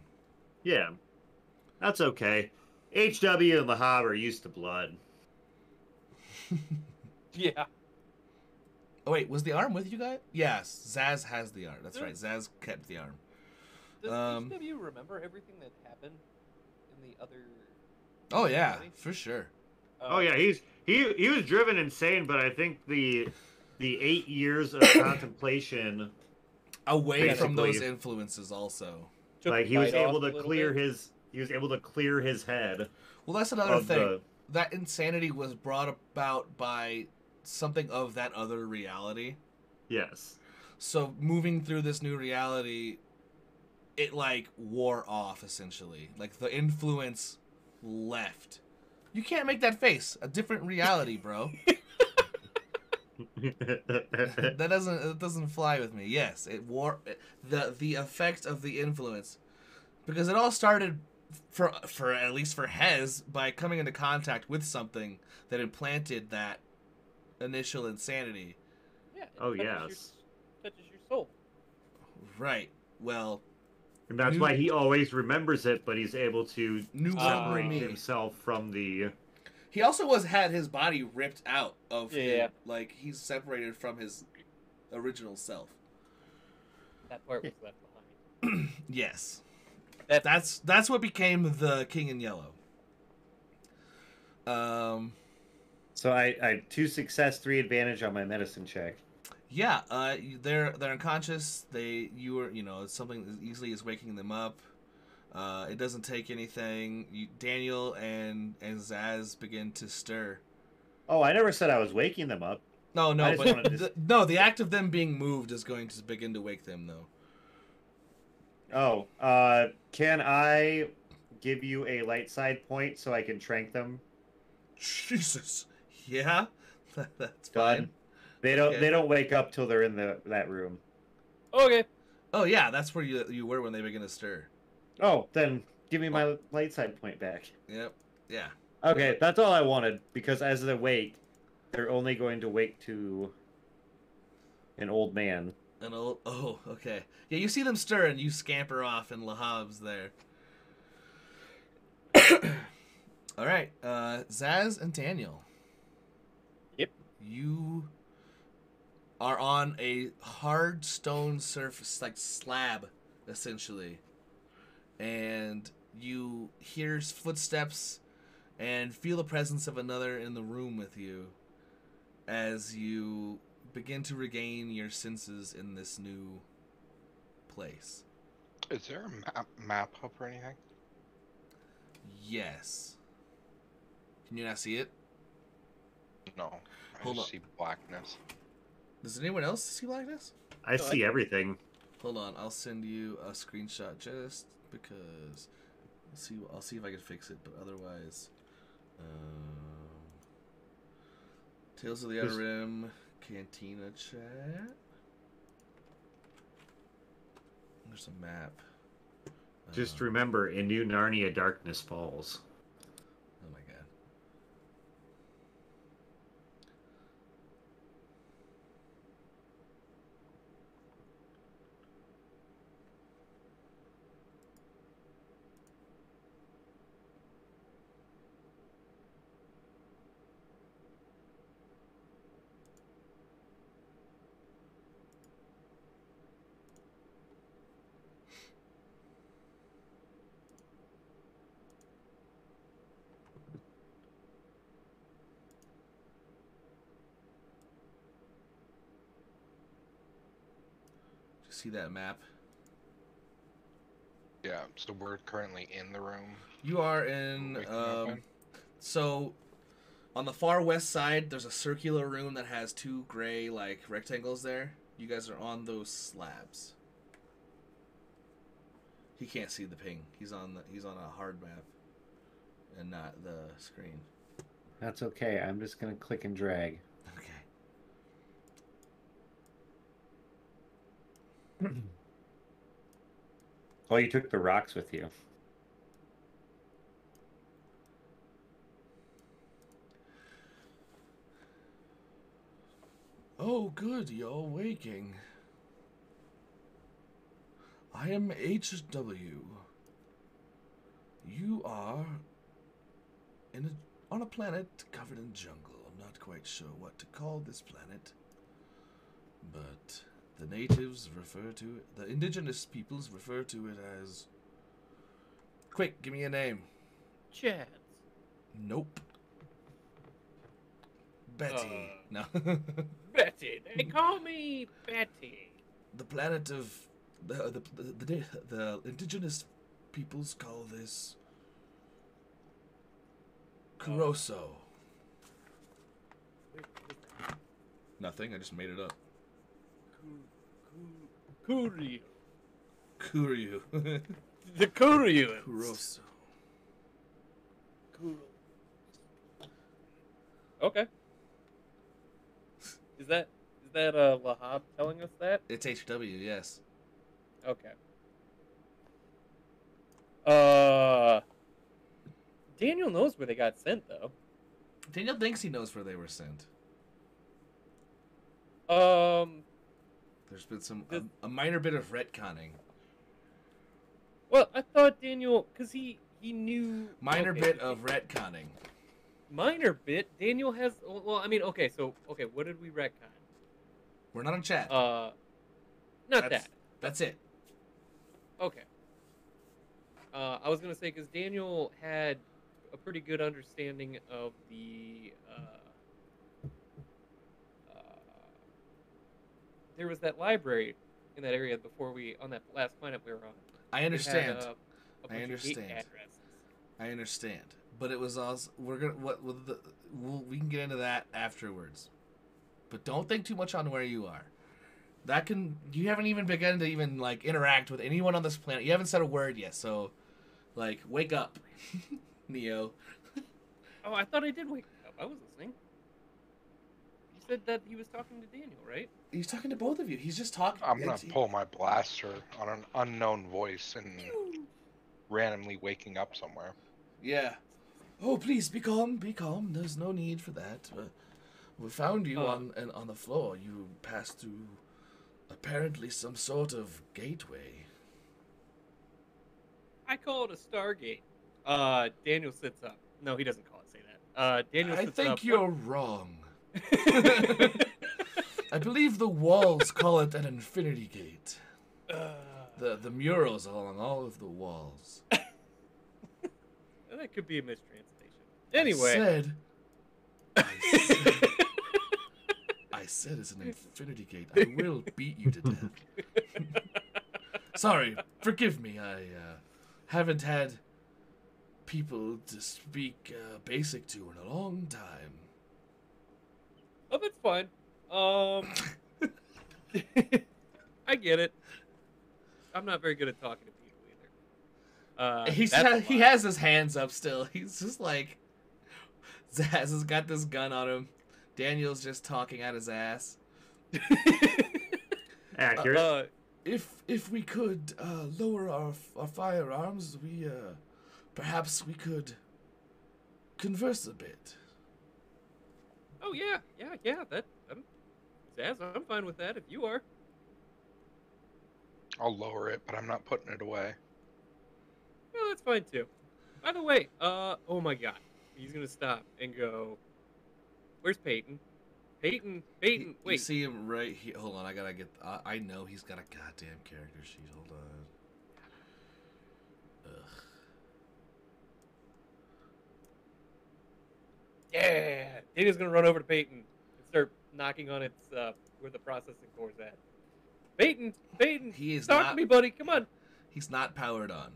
Yeah. That's okay. HW and Lahab are used to blood. Yeah. Oh wait, was the arm with you guys? Yes, Zaz has the arm. That's right. Zaz kept the arm. Does HW remember everything that happened in the other... Oh yeah, reality? for sure. Oh yeah, he was driven insane, but I think the 8 years of contemplation, Away from those Basically. influences, also. Took like the he was bite off able a to little clear bit? his head. Well, that's another Of thing. the- That insanity was brought about by something of that other reality. Yes. So moving through this new reality, it like wore off essentially. Like the influence left. You can't make that face. A different reality, bro. It doesn't fly with me. Yes, it wore the effect of the influence, because it all started for at least for Hez by coming into contact with something that implanted that initial insanity. Yeah. It Oh, touches yes. touches your soul. Right. Well, And that's New- why he always remembers it, but he's able to New separate me. himself from the... He also had his body ripped out of Yeah, him. yeah. Like he's separated from his original self. That part was left behind. Yes. That's That's what became the King in Yellow. So I 2 success, 3 advantage on my medicine check. Yeah, they're unconscious. It's something as easily as waking them up. It doesn't take anything. Daniel and Zaz begin to stir. Oh, I never said I was waking them up. No, I just wanted to... the act of them being moved is going to begin to wake them, though. Oh, can I give you a light side point so I can trank them? Jesus. Yeah, that's Done. fine. They don't. Okay. They don't wake up till they're in that room. okay. Oh yeah, that's where you were when they begin to stir. Oh, then give me my light side point back. Yep. Yeah. Okay, that's all I wanted, because as they wake, they're only going to wake to an old man. Oh, okay. Yeah, you see them stir and you scamper off, and Lahab's there. All right, Zaz and Daniel. Yep. You are on a hard stone surface, like slab, essentially. And you hear footsteps and feel the presence of another in the room with you as you begin to regain your senses in this new place. Is there a map up or anything? Yes. Can you not see it? No. I Hold just on. see blackness. Does anyone else see blackness? I No, see everything. Hold on, I'll send you a screenshot just because. I'll see if I can fix it, but otherwise, Tales of the Outer Rim, Cantina chat. There's a map. Just remember, in New Narnia, darkness falls. Oh my god. See that map? Yeah, so we're currently in the room. You are in. Waking up in? So, on the far west side, there's a circular room that has 2 gray like rectangles there. You guys are on those slabs. He can't see the ping. He's on a hard map, and not the screen. That's okay. I'm just gonna click and drag. Okay. Oh, you took the rocks with you. Oh, good, you're waking. I am HW. You are on a planet covered in jungle. I'm not quite sure what to call this planet, but the natives refer to it, the indigenous peoples refer to it as... Quick, give me a name. Chads. Nope. Betty. No. Betty. They call me Betty. The planet of the indigenous peoples call this Kuroso. Nothing. I just made it up. Kuryu. Kuryu. The Kuryu. Kurosu. Okay. Is that Lahab telling us that? It's HW, yes. Okay. Daniel knows where they got sent though. Daniel thinks he knows where they were sent. There's been a minor bit of retconning. Well, I thought Daniel, because he knew... Minor okay, bit of retconning. Minor bit? Daniel has... Well, I mean, okay, so... Okay, what did we retcon? We're not on chat. That's it. Okay. I was going to say, because Daniel had a pretty good understanding of the... there was that library in that area before on that last planet we were on. I understand. It had, a bunch of gate addresses. I understand. But it was also we can get into that afterwards. But don't think too much on where you are. You haven't even begun to even like interact with anyone on this planet. You haven't said a word yet, so like wake up, Neo. Oh, I thought I did wake up. I was listening. You said that he was talking to Daniel, right? He's talking to both of you. He's just talking. I'm gonna pull my blaster on an unknown voice and randomly waking up somewhere. Yeah. Oh, please be calm. Be calm. There's no need for that. We found you on the floor. You passed through apparently some sort of gateway. I call it a Stargate. Daniel sits up. No, he doesn't call it say that. Daniel sits up. I think you're wrong. I believe the walls call it an infinity gate. The murals along all of the walls. That could be a mistranslation. Anyway. I said it's an infinity gate. I will beat you to death. Sorry, forgive me. I haven't had people to speak basic to in a long time. Oh, that's fine. I get it. I'm not very good at talking to people either. He has his hands up still. He's just like Zaz has got this gun on him. Daniel's just talking out his ass. Accurate. If we could lower our firearms, perhaps we could converse a bit. Oh yeah. Zaz, I'm fine with that if you are. I'll lower it, but I'm not putting it away. No, that's fine too. By the way, oh my god, he's gonna stop and go. Where's Peyton? Peyton, wait. You see him right here. Hold on, I gotta get. I know he's got a goddamn character sheet. Hold on. Ugh. Yeah, Daniel's gonna run over to Peyton and start knocking on its where the processing core's at. Peyton, He is talk not, to me, buddy. Come on. He's not powered on.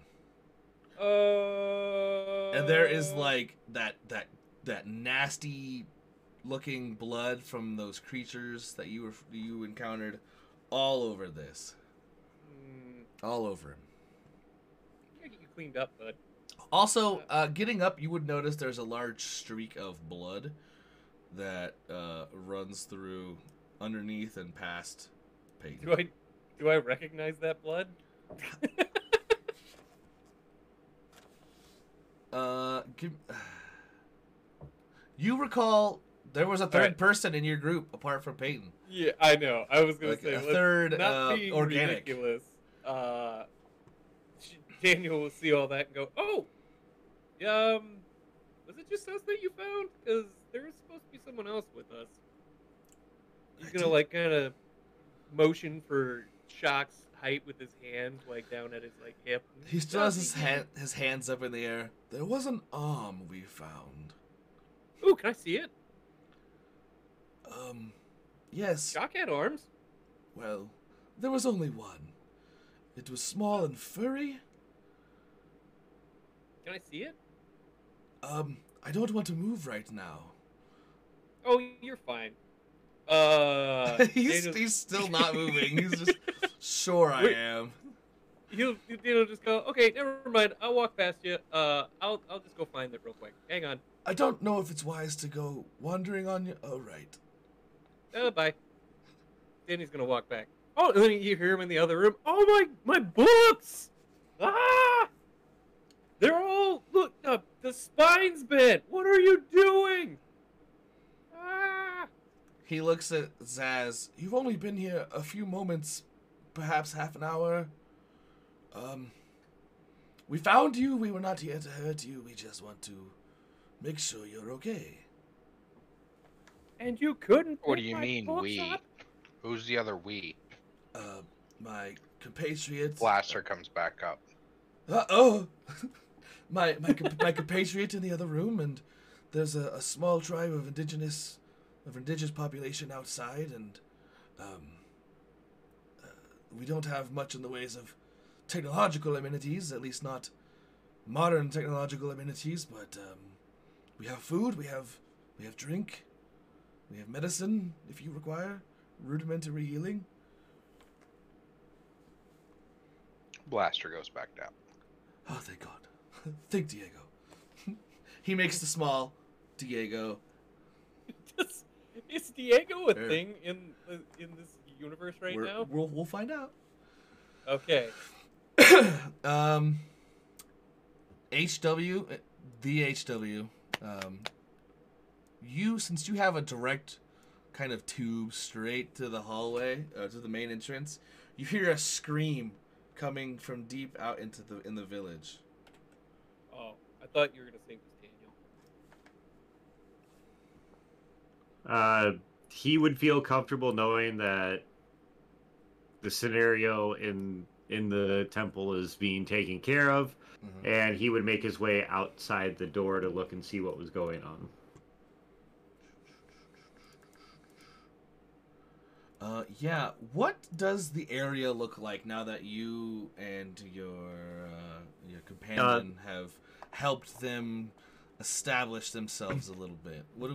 And there is like that nasty looking blood from those creatures that you encountered all over this. All over him. I gotta get you cleaned up, bud. Also, getting up, you would notice there's a large streak of blood that runs through underneath and past Peyton. Do I recognize that blood? You recall there was a third person in your group apart from Peyton. Yeah, I know. I was gonna say a third not being organic. ridiculous. Daniel will see all that and go, "Oh, was it just us that you found? Because there was supposed to be someone else with us." He's gonna like kind of motion for Shock's height with his hand, like down at his like hip. He still has his hands up in the air. There was an arm we found. Ooh, can I see it? Yes. Shock had arms. Well, there was only one. It was small and furry. Can I see it? I don't want to move right now. Oh, you're fine. he's still not moving. He's just sure I am. He'll just go, okay, never mind. I'll walk past you. I'll just go find it real quick. Hang on. I don't know if it's wise to go wandering on you. Oh, right. Bye. Danny's gonna walk back. Oh, and then you hear him in the other room. Oh my books! Ah! They're all look. The spine's bent. What are you doing? Ah! He looks at Zaz. You've only been here a few moments, perhaps half an hour. We found you. We were not here to hurt you. We just want to make sure you're okay. And you couldn't. What do pick you my mean, books we? up? Who's the other we? My compatriot. Blaster comes back up. Oh, my compatriot in the other room, and there's a small tribe of indigenous population outside, and we don't have much in the ways of technological amenities, at least not modern technological amenities, but we have food, we have drink, we have medicine if you require rudimentary healing. Blaster goes back down. Oh, thank God. Thank Diego. He makes the small Diego. Is Diego a thing in this universe right now? We'll find out. Okay. HW, the HW, since you have a direct kind of tube straight to the hallway, to the main entrance, you hear a scream coming from deep out in the village. Oh, I thought you were gonna say it was Daniel. He would feel comfortable knowing that the scenario in the temple is being taken care of, and he would make his way outside the door to look and see what was going on. Yeah. What does the area look like now that you and your companion have helped them establish themselves a little bit? What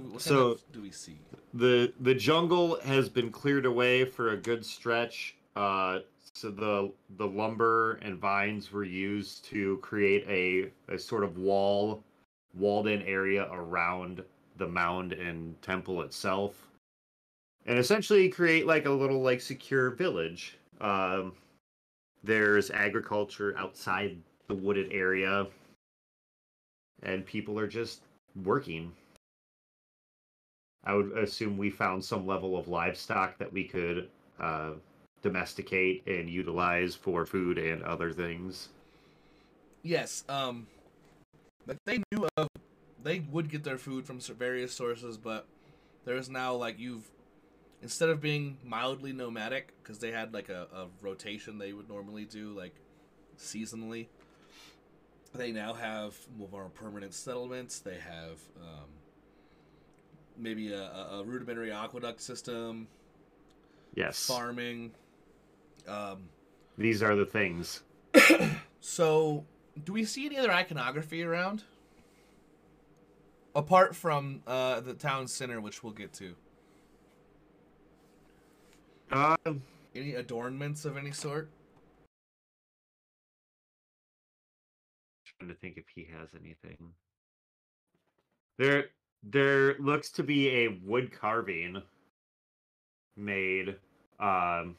do we see? The jungle has been cleared away for a good stretch. So the lumber and vines were used to create a sort of walled-in area around the mound and temple itself, and essentially create like a little secure village. There's agriculture outside the wooded area, and people are just working. I would assume we found some level of livestock that we could domesticate and utilize for food and other things. Yes, but they would get their food from various sources, but there's now instead of being mildly nomadic, because they had a rotation they would normally do seasonally, they now have more permanent settlements. They have maybe a rudimentary aqueduct system. Yes. Farming. These are the things. So, do we see any other iconography around? Apart from the town center, which we'll get to. Any adornments of any sort? Trying to think if he has anything. There looks to be a wood carving made that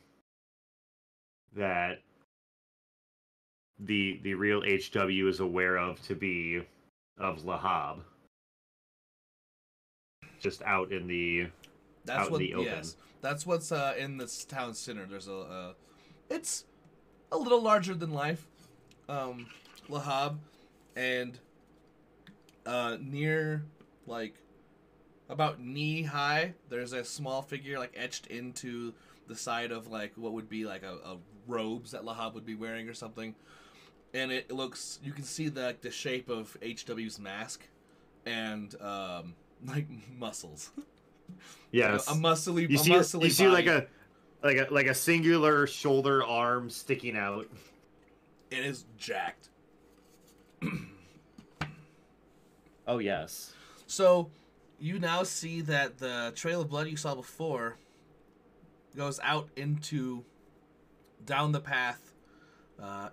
the real HW is aware of to be of Lahab. Just out in the open. Yes, that's what's in this town center. There's it's a little larger than life, Lahab, and near about knee high, there's a small figure etched into the side of what would be a robes that Lahab would be wearing or something, and it looks, you can see the shape of HW's mask and muscles. Yes, a muscly. You see body. like a singular shoulder arm sticking out. It is jacked. Oh yes. So, you now see that the trail of blood you saw before goes out down the path,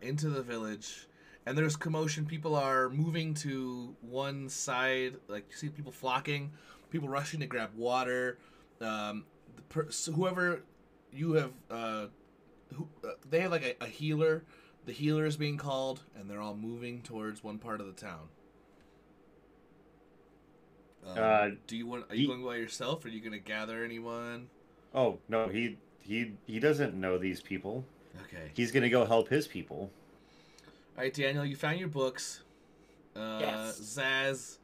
into the village, and there's commotion. People are moving to one side. Like, you see people flocking, people rushing to grab water. So whoever you have, they have like a healer. The healer is being called, and they're all moving towards one part of the town. Do you want? Are you going by yourself? Or are you going to gather anyone? Oh no, he doesn't know these people. Okay. He's gonna go help his people. All right, Daniel, you found your books. Yes. Zaz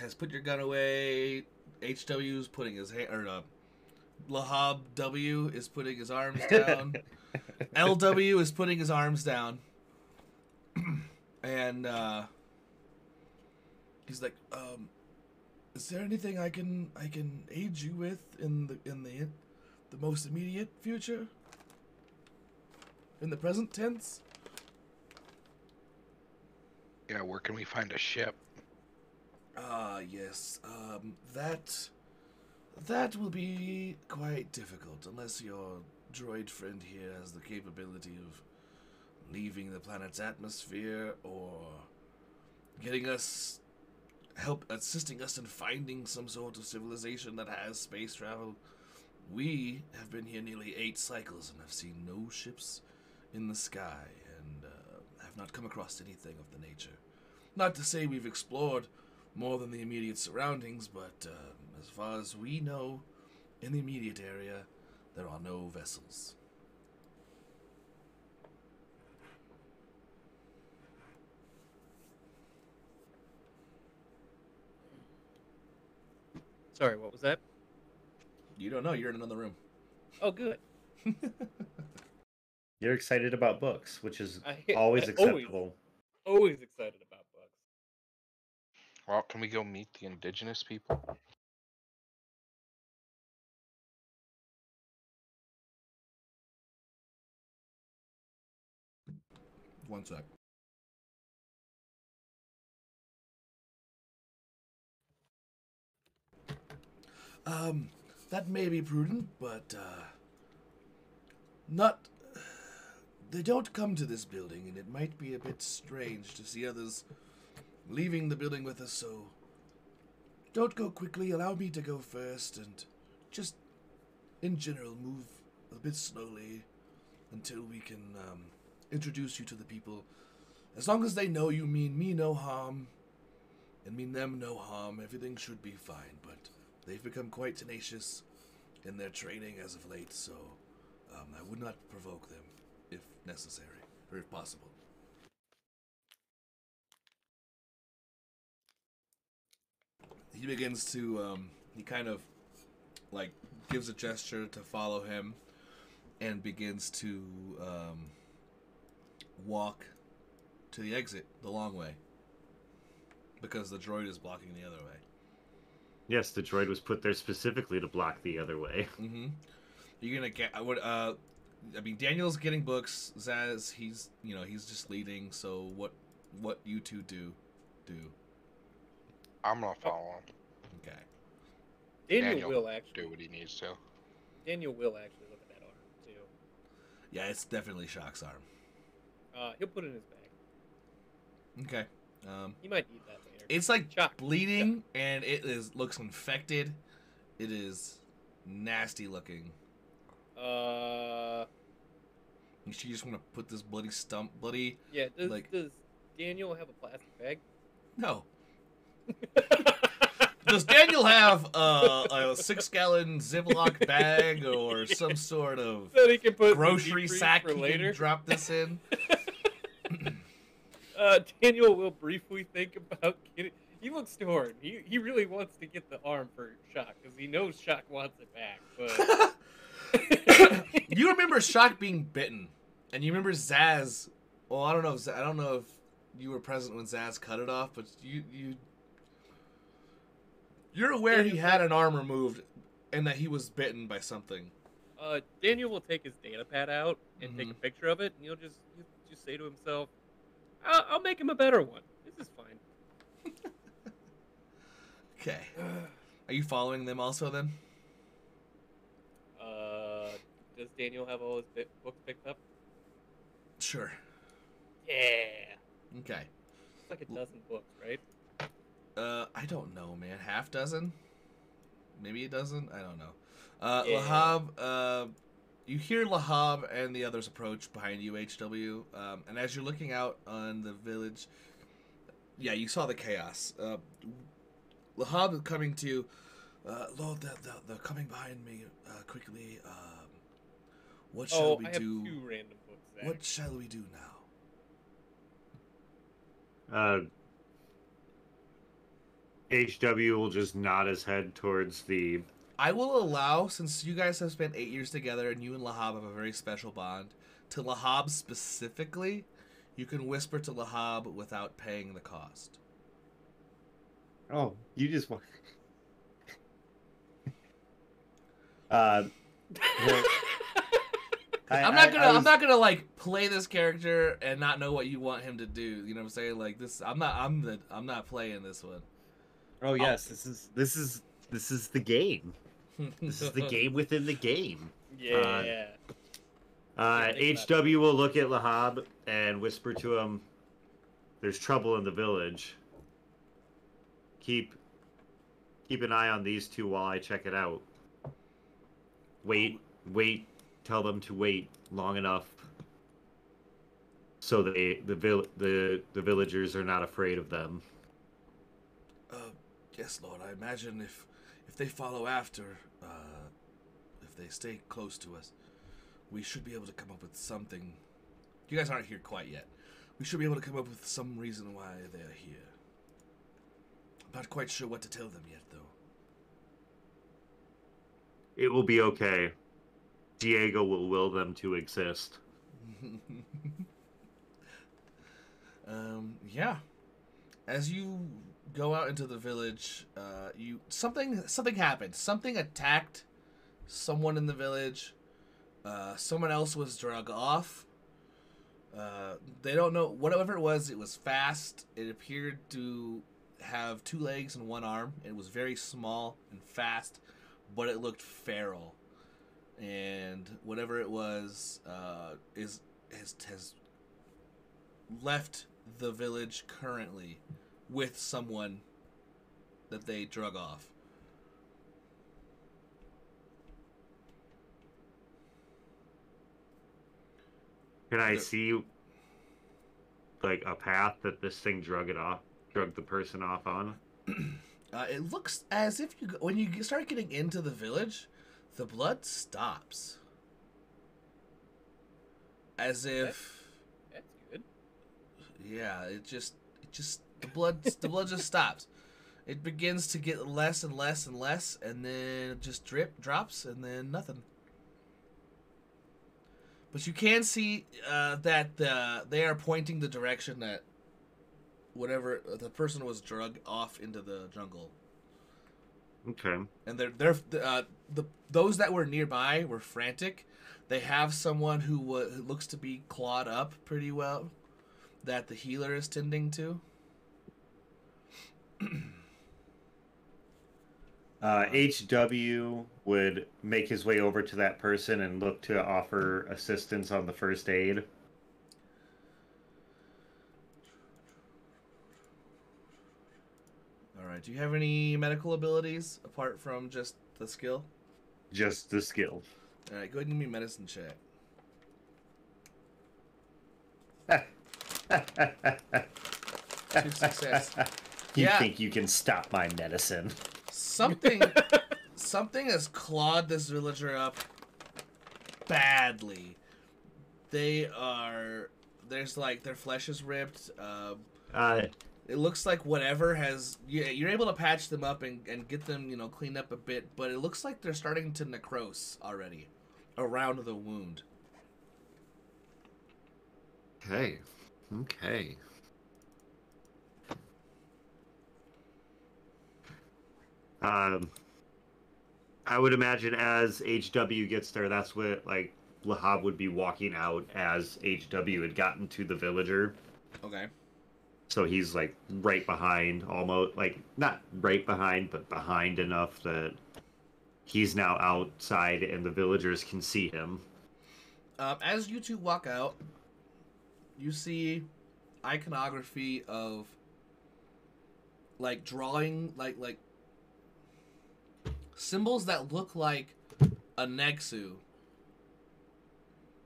has put your gun away. HW is putting his hand, or Lahab W is putting his arms down. LW is putting his arms down. And he's like, is there anything I can aid you with in the most immediate future? In the present tense? Yeah, where can we find a ship? Yes. That will be quite difficult unless your droid friend here has the capability of leaving the planet's atmosphere or assisting us in finding some sort of civilization that has space travel. We have been here nearly 8 cycles and have seen no ships in the sky and have not come across anything of the nature. Not to say we've explored more than the immediate surroundings, but as far as we know, in the immediate area, there are no vessels. Sorry, what was that? You don't know, you're in another room. Oh, good. You're excited about books, which is I always acceptable. Always excited about books. Well, can we go meet the indigenous people? One sec. That may be prudent, but, not... They don't come to this building, and it might be a bit strange to see others leaving the building with us, so... Don't go quickly, allow me to go first, and just, in general, move a bit slowly until we can, introduce you to the people. As long as they know you mean me no harm, and mean them no harm, everything should be fine, but they've become quite tenacious in their training as of late, so I would not provoke them if necessary, or if possible. He begins to, he kind of, like, gives a gesture to follow him, and begins to walk to the exit the long way, because the droid is blocking the other way. Yes, the droid was put there specifically to block the other way. Mm-hmm. You're gonna get. I mean, Daniel's getting books. Zaz, he's just leading. So what you two do? I'm gonna follow him. Okay. Daniel will actually do what he needs to. Daniel will actually look at that arm too. Yeah, it's definitely Shock's arm. He'll put it in his bag. Okay. He might eat that later. It's like Shock. bleeding, and it looks infected. It is nasty looking. You just want to put this bloody. Yeah. like- Does Daniel have a plastic bag? No. Does Daniel have a 6-gallon Ziploc bag or some sort of So he can put grocery deep freeze sack for he later. can drop this in? Daniel will briefly think about getting. He looks torn. He really wants to get the arm for Shock because he knows Shock wants it back. But You remember Shock being bitten, and you remember Zaz. Well, I don't know if you were present when Zaz cut it off, but you're aware he had an arm removed, and that he was bitten by something. Daniel will take his data pad out and take a picture of it, and he'll just say to himself, "I'll make him a better one. This is fine." Okay. Are you following them also then? Does Daniel have all his books picked up? Sure. Yeah. Okay. It's like a dozen books, right? I don't know, man. Half dozen? Maybe a dozen? I don't know. Yeah. Lahab, you hear Lahab and the others approach behind you, HW. And as you're looking out on the village, yeah, you saw the chaos. Lahab coming to you. Lord, they're coming behind me quickly. What shall we I have do? 2 random books. Zach. What shall we do now? HW will just nod his head towards the. I will allow, since you guys have spent 8 years together and you and Lahab have a very special bond, to Lahab specifically, you can whisper to Lahab without paying the cost. Oh, you just want. I'm not gonna like play this character and not know what you want him to do. You know what I'm saying? Like this, I'm not playing this one. Oh yes, this is the game. This is the game within the game. Yeah. HW will look at Lahab and whisper to him, "There's trouble in the village. Keep an eye on these two while I check it out. Wait. Tell them to wait long enough so the villagers are not afraid of them." Yes, Lord. I imagine if they follow after, if they stay close to us, we should be able to come up with something. You guys aren't here quite yet. We should be able to come up with some reason why they're here. I'm not quite sure what to tell them yet, though. It will be okay. Diego will will them to exist. Yeah. As you go out into the village, something happened. Something attacked someone in the village. Someone else was drug off. They don't know, whatever it was fast. It appeared to have 2 legs and 1 arm. It was very small and fast, but it looked feral. And whatever it was, has left the village currently with someone that they drug off. Can I see like a path that this thing drug the person off on? It looks as if when you start getting into the village, the blood stops. As if That's good. yeah, it just the blood just stops. It begins to get less and less and less, and then it just drops, and then nothing. But you can see that they are pointing the direction that whatever the person was drugged off into the jungle. Okay. And those that were nearby were frantic. They have someone who looks to be clawed up pretty well, that the healer is tending to. HW would make his way over to that person and look to offer assistance on the first aid. Alright, do you have any medical abilities apart from just the skill? Just the skill. Alright, go ahead and give me a medicine check. Two success. You Yeah. think you can stop my medicine? Something has clawed this villager up badly. There's like their flesh is ripped. It looks like whatever has you're able to patch them up and get them cleaned up a bit, but it looks like they're starting to necrose already around the wound. Okay. I would imagine as HW gets there, that's what like Lahab would be walking out as HW had gotten to the villager. Okay. So he's like right behind, almost like not right behind, but behind enough that he's now outside and the villagers can see him. As you two walk out, you see iconography of like drawing like symbols that look like a Nexu.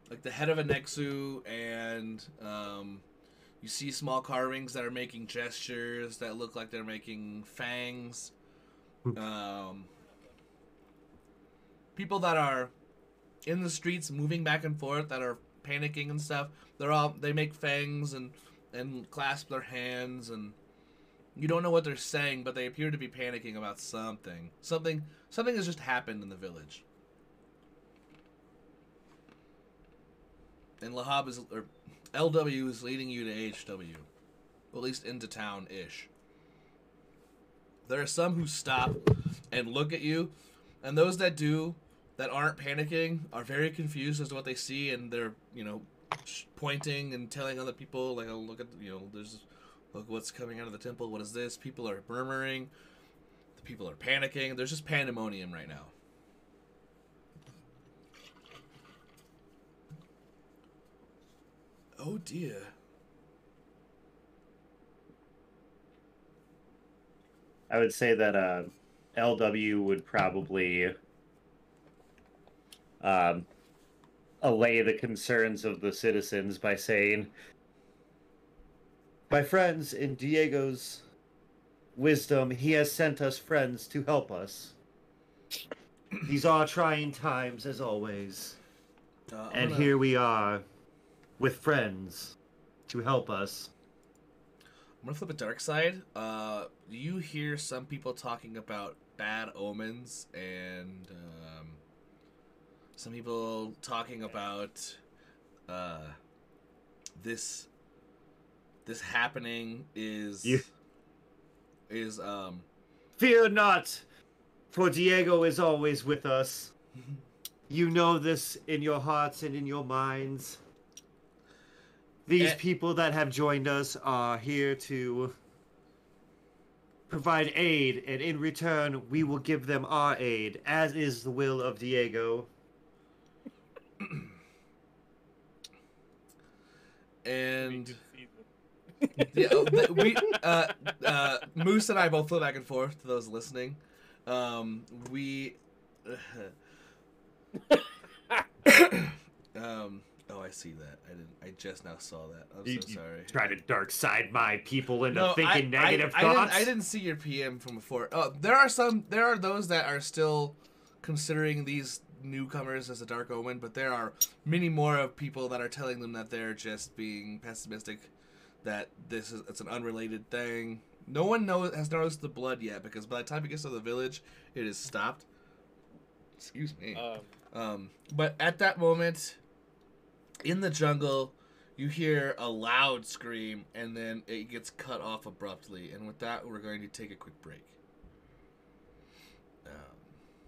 Like the head of a Nexu, and you see small carvings that are making gestures that look like they're making fangs. People that are in the streets moving back and forth that are panicking and stuff, they make fangs and clasp their hands, and you don't know what they're saying, but they appear to be panicking about something. Something has just happened in the village. And LW is leading you to HW. Or at least into town-ish. There are some who stop and look at you, and those that do, that aren't panicking, are very confused as to what they see, and they're, pointing and telling other people, like, oh, look at, look what's coming out of the temple, what is this? People are murmuring, the people are panicking, there's just pandemonium right now. Oh dear. I would say that LW would probably allay the concerns of the citizens by saying, "My friends, in Diego's wisdom, he has sent us friends to help us. These are trying times, as always. And here we are, with friends to help us." I'm gonna flip a dark side. You hear some people talking about bad omens, and some people talking about this happening is Fear not, for Diego is always with us. You know this in your hearts and in your minds. These people that have joined us are here to provide aid, and in return, we will give them our aid, as is the will of Diego. And Moose and I both flip back and forth to those listening. Oh, I see that. I just now saw that. I'm so sorry. Try to dark side my people into thinking negative thoughts. I didn't see your PM from before. Oh, there are those that are still considering these newcomers as a dark omen, but there are many more of people that are telling them that they're just being pessimistic, that it's an unrelated thing. No one has noticed the blood yet, because by the time it gets to the village, it is stopped. Excuse me. But at that moment, in the jungle, you hear a loud scream, and then it gets cut off abruptly. And with that, we're going to take a quick break.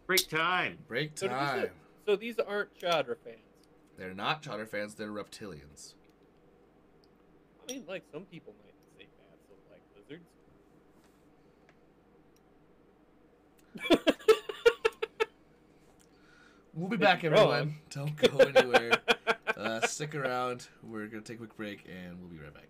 Break time. Break time. So these aren't Chadra fans. They're not Chadra fans. They're reptilians. I mean, like, some people might say bad, so like lizards. We'll be back, everyone. Don't go anywhere. Stick around. We're going to take a quick break, and we'll be right back.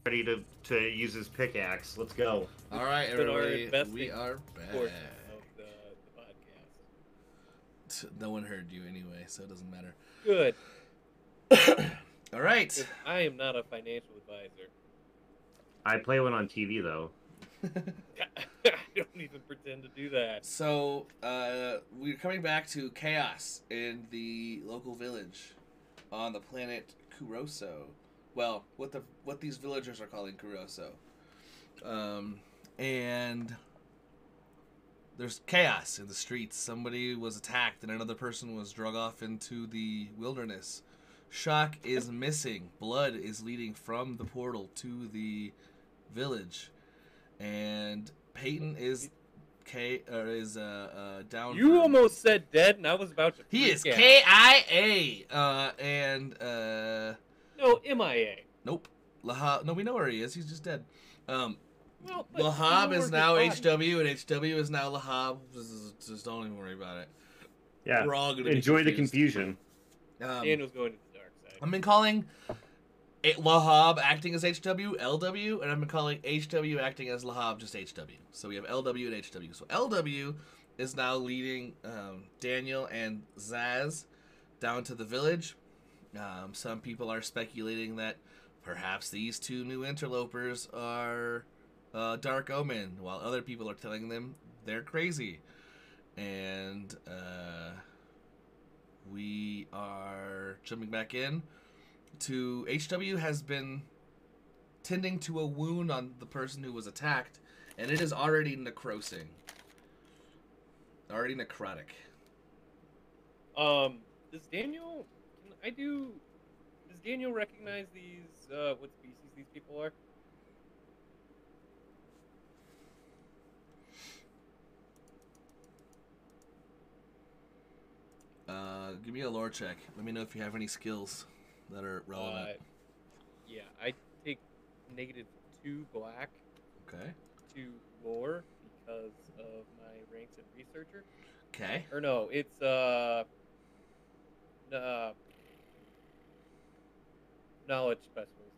ready to use his pickaxe. Let's go. All right, Been our everybody, investing we are portion back. of the podcast. No one heard you anyway, so it doesn't matter. Good. All right. 'Cause I am not a financial advisor. I play one on TV though. I don't even pretend to do that. So, we're coming back to chaos in the local village on the planet Kuroso. Well, what these villagers are calling Kuroso. And there's chaos in the streets. Somebody was attacked and another person was drug off into the wilderness. Shock is missing. Blood is leading from the portal to the village. And Peyton is down. You almost said dead, and I was about to. He is freak out. KIA. No, MIA. Nope. Lahab. No, we know where he is. He's just dead. Well, but Lahab you know is where now his body- HW, and HW is now Lahab. Just don't even worry about it. Yeah. We're all gonna Enjoy be the confused. confusion. Daniel's going to the dark side. I've been calling Lahab acting as HW, LW, and I've been calling HW acting as Lahab, just HW. So we have LW and HW. So LW is now leading Daniel and Zaz down to the village. Some people are speculating that perhaps these two new interlopers are Dark Omen, while other people are telling them they're crazy. And we are jumping back in to HW has been tending to a wound on the person who was attacked, and it is already necrosing. Already necrotic. Does Daniel? Does Daniel recognize these? What species these people are? Give me a lore check. Let me know if you have any skills that are relevant. Yeah, I take -2 black Okay. to lore because of my ranks in researcher. Okay. Or no, it's knowledge specialization.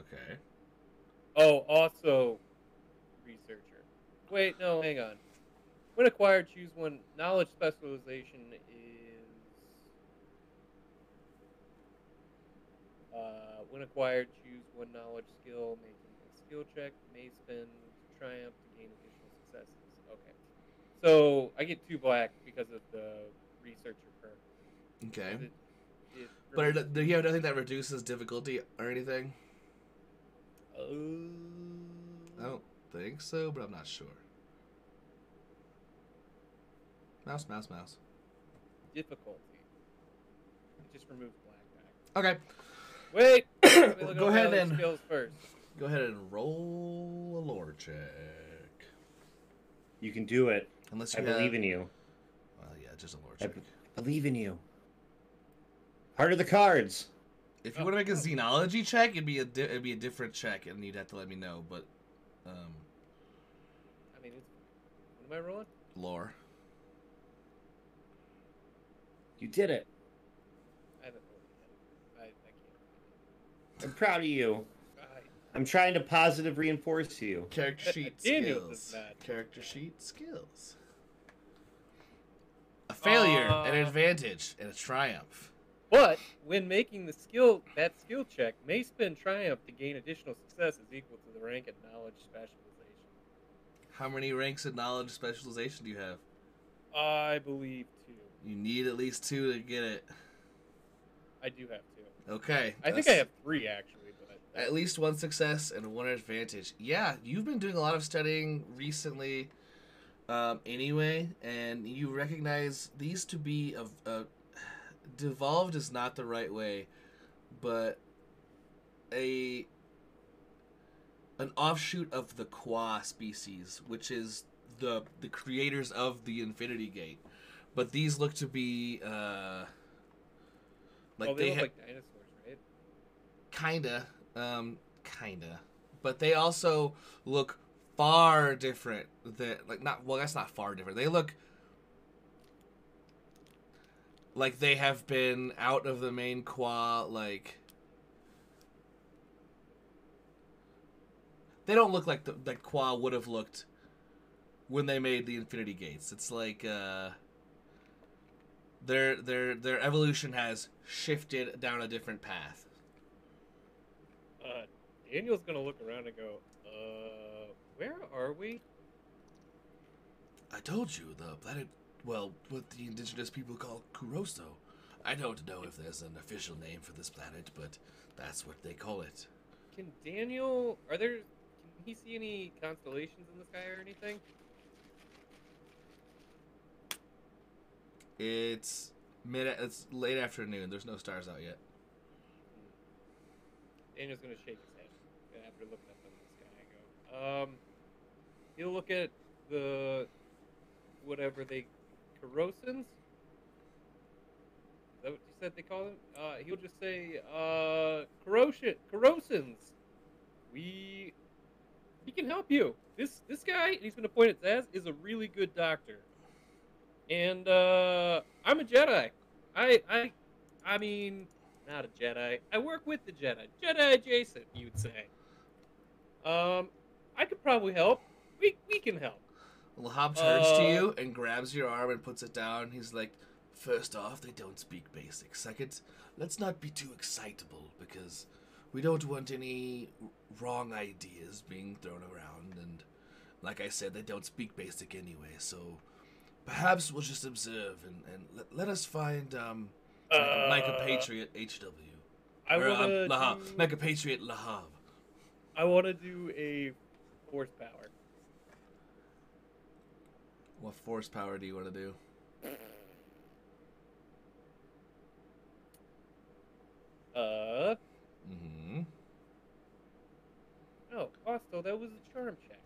Okay. Oh, also researcher. Wait, no, hang on. When acquired, choose one. Knowledge specialization is when acquired, choose one knowledge skill, making a skill check. May spend triumph to gain additional successes. Okay. So I get 2 black because of the researcher perk. Okay. It But do you have nothing that reduces difficulty or anything? I don't think so, but I'm not sure. Mouse. difficulty. It just removes black back. Okay. Wait. Let me look Go at my ahead other and- skills first. Go ahead and roll a lore check. You can do it. Unless I you believe have... in you. Well, yeah, just a lore I check. believe in you. Heart of the cards. If you want to make a xenology check, it'd be a different check, and you'd have to let me know. But, I mean, it's... What am I rolling? lore. You did it. I haven't rolled it yet. I can't. I'm proud of you. I, I'm trying to positive reinforce you. Character sheet Daniel skills. does that. Character sheet skills. A failure, an advantage, and a triumph. But when making the skill check, may spend triumph to gain additional successes equal to the rank and knowledge specialization. How many ranks in knowledge specialization do you have? I believe 2. You need at least 2 to get it. I do have 2. Okay. I think that's I have 3 actually, but at least 1 success and 1 advantage. Yeah, you've been doing a lot of studying recently, anyway, and you recognize these to be devolved is not the right way, but an offshoot of the Qua species, which is the creators of the Infinity Gate. But these look to be they look like dinosaurs, right? Kinda. But they also look far different than that's not far different. They look like they have been out of the main Qua, like they don't look like like Qua would have looked when they made the Infinity Gates. It's like their evolution has shifted down a different path. Daniel's gonna look around and go, where are we? I told you, the planet, well, what the indigenous people call Kuroso. I don't know if there's an official name for this planet, but that's what they call it. Can he see any constellations in the sky or anything? It's late afternoon. There's no stars out yet. Daniel's gonna shake his head after looking up in the sky and go, he'll look at the Corosans? Is that what you said they call them? He'll just say, Corosans. We can help you. This guy, and he's gonna point at Zaz, is a really good doctor. And I'm a Jedi. I mean, not a Jedi. I work with the Jedi. Jedi adjacent, you'd say. I could probably help. We can help. Lahab turns to you and grabs your arm and puts it down. He's like, first off, they don't speak basic. Second, let's not be too excitable because we don't want any wrong ideas being thrown around. And like I said, they don't speak basic anyway. So perhaps we'll just observe and let us find Micah Patriot HW. Micah Patriot Lahab. I want to do a force power. What force power do you want to do? Oh, Costo, that was a charm check.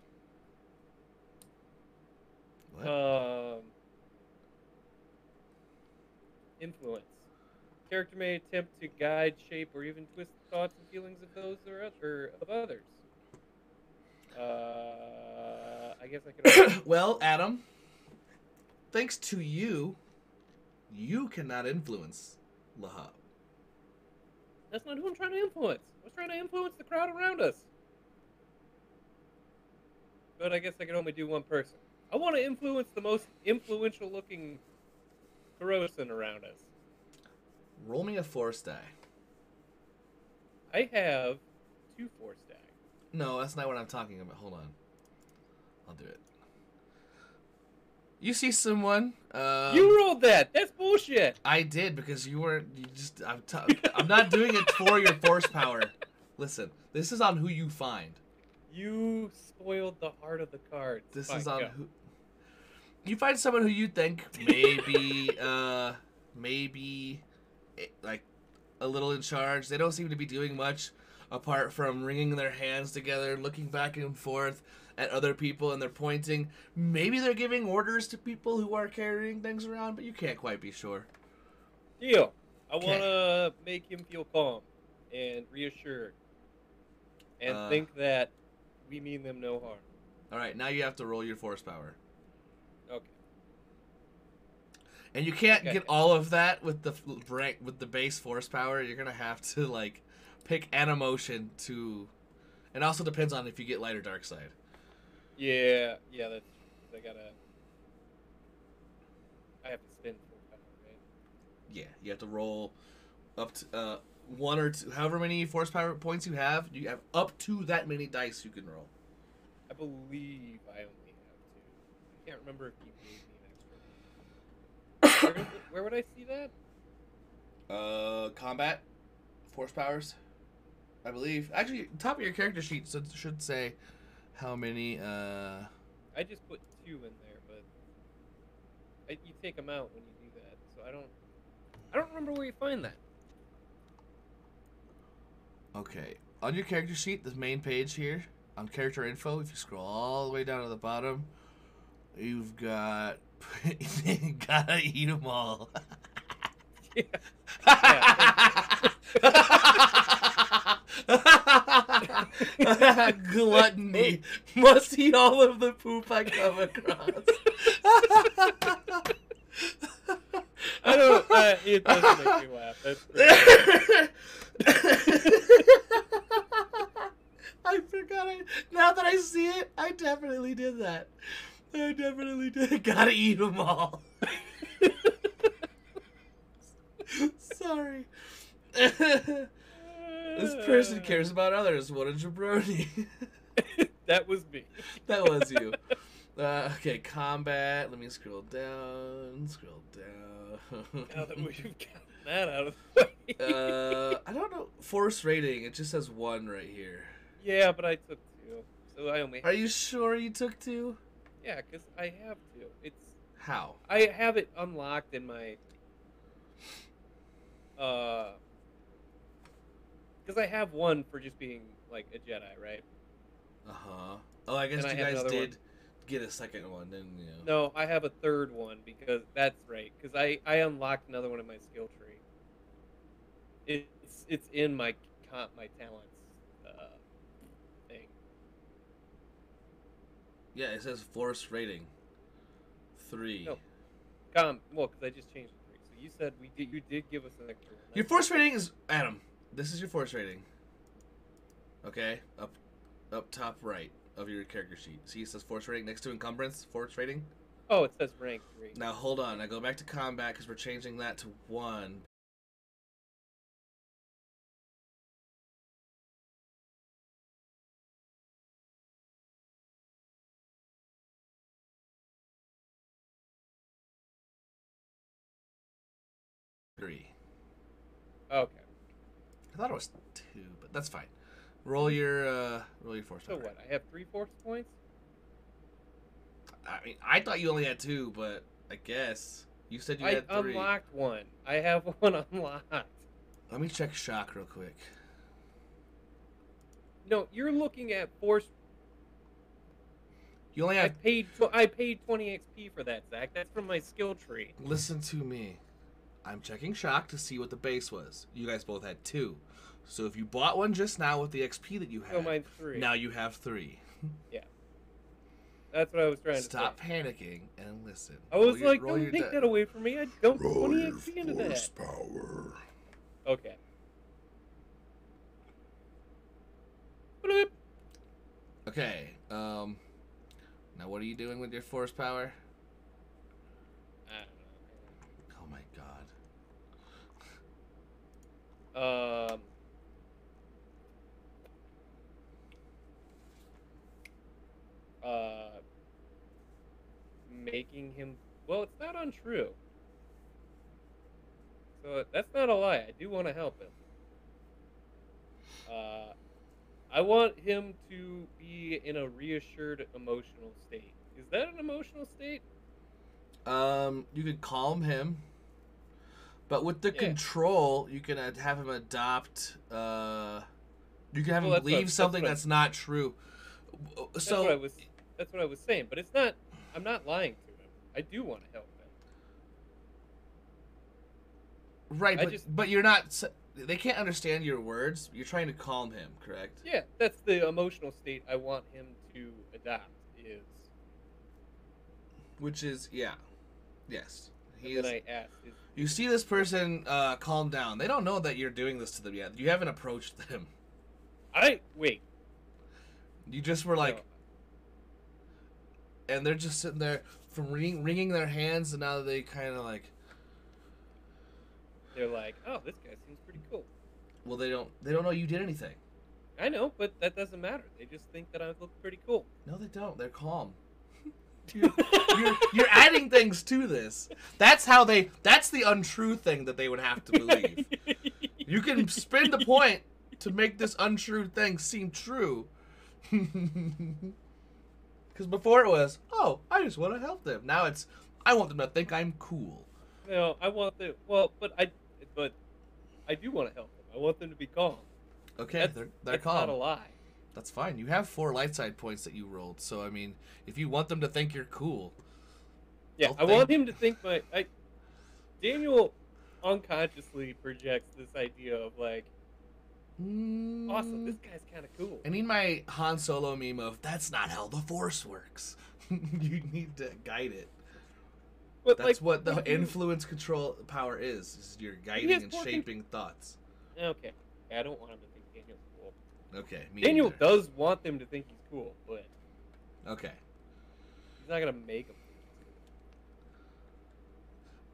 What? Influence. Character may attempt to guide, shape, or even twist the thoughts and feelings of those or of others. I guess I could. Well, Adam, thanks to you, you cannot influence Lahab. That's not who I'm trying to influence. I was trying to influence the crowd around us. But I guess I can only do one person. I want to influence the most influential-looking Corrosan around us. Roll me a force die. I have 2 force die. No, that's not what I'm talking about. Hold on. I'll do it. You see someone. You rolled that. That's bullshit. I did because you weren't. You just. I'm not doing it for your force power. Listen, this is on who you find. You spoiled the heart of the cards. This Fine, is on go. who. You find someone who you think maybe, like, a little in charge. They don't seem to be doing much apart from wringing their hands together, looking back and forth at other people, and they're pointing. Maybe they're giving orders to people who are carrying things around, but you can't quite be sure. Deal. I want to make him feel calm and reassured and think that we mean them no harm. All right, now you have to roll your force power. Okay. And you can't get all of that with the base force power. You're gonna have to like pick an emotion to, and also depends on if you get light or dark side. Yeah, that's. I have to spend full power, right? Yeah, you have to roll up to 1 or 2, however many force power points you have. You have up to that many dice you can roll. I believe I only have 2. I can't remember if you gave me an extra one. Where would I see that? Combat force powers, I believe. Actually, top of your character sheet should say how many. I just put 2 in there, but you take them out when you do that, so I don't remember where you find that. Okay, on your character sheet, the main page here on character info, if you scroll all the way down to the bottom, you've got gotta eat them all. Gluttony. Must eat all of the poop I come across. I don't. It does make me laugh. That's pretty I forgot Now that I see it, I definitely did that. I definitely did. Gotta eat them all. Sorry. This person cares about others. What a jabroni. That was me. That was you. Okay, combat. Let me scroll down. Scroll down. Now that we've gotten that out of the way. I don't know. Force rating. It just says 1 right here. Yeah, but I took 2. So I only Are you sure you took 2? Yeah, because I have to. It's How? I have it unlocked in my because I have 1 for just being like a Jedi, right? Uh-huh. Oh, I guess And I you have guys another did one. get a second one, didn't you? No, I have a 3rd one because that's right. Because I unlocked another one in my skill tree. It's in my my talents thing. Yeah, it says force rating 3. No. Well, because I just changed the 3. So you said you did give us an extra one. Your force rating is Adam. This is your force rating. Okay, up top right of your character sheet. See, it says force rating next to encumbrance. Force rating. Oh, it says rank 3. Now hold on. I go back to combat because we're changing that to 1. Three. Okay. I thought it was 2, but that's fine. Roll your force So power. what? I have 3 force points. I mean, I thought you only had 2, but I guess you said you I had 3. unlocked 1. I have 1 unlocked. Let me check shock real quick. No, you're looking at force. You only I have. paid 20 XP for that, Zach. That's from my skill tree. Listen to me. I'm checking shock to see what the base was. You guys both had 2. So if you bought one just now with the XP that you had, So mine's 3. now you have 3. Yeah. That's what I was trying Stop to say. panicking and listen. I was Roll like, roll don't take di- that away from me. I dumped Roll 20 your XP into force that. power. Okay. Bloop. Okay. Now what are you doing with your force power? I Oh my god. don't know. Making him. Well, it's not untrue. So that's not a lie. I do want to help him. I want him to be in a reassured emotional state. Is that an emotional state? You could calm him, but with the Yeah. control, you can have him adopt. You can have Well, him that's believe something what I- that's not true. That's So what I was. That's what I was saying. But it's not. I'm not lying to him. I do want to help him. right, I but just- but you're not. They can't understand your words. You're trying to calm him, correct? Yeah, that's the emotional state I want him to adopt. Is Which is yes. He and is. then I asked. You see this person calm down. They don't know that you're doing this to them yet. You haven't approached them. Wait. You just were like, No. and they're just sitting there from wringing their hands, and now they kind of like. They're like, oh, this guy seems pretty cool. Well, they don't know you did anything. I know, but that doesn't matter. They just think that I look pretty cool. No, they don't. They're calm. You're adding things to this. That's the untrue thing that they would have to believe. You can spin the point to make this untrue thing seem true. Because before it was, oh, I just want to help them. Now it's, I want them to think I'm cool. No, I want them. Well, but I do want to help them. I want them to be calm. Okay, they're that's calm. not a lie. That's fine. You have 4 light side points that you rolled. So I mean, if you want them to think you're cool, Yeah, they'll I want him to think Daniel unconsciously projects this idea of like, awesome, this guy's kind of cool. I need my Han Solo meme of that's not how the Force works. You need to guide it. But That's like, what the if you- influence control power is you're has guiding and fucking- shaping thoughts. Okay, I don't want him to think Daniel's cool. Okay. Me Daniel neither. does want them to think he's cool, but Okay. he's not gonna make them think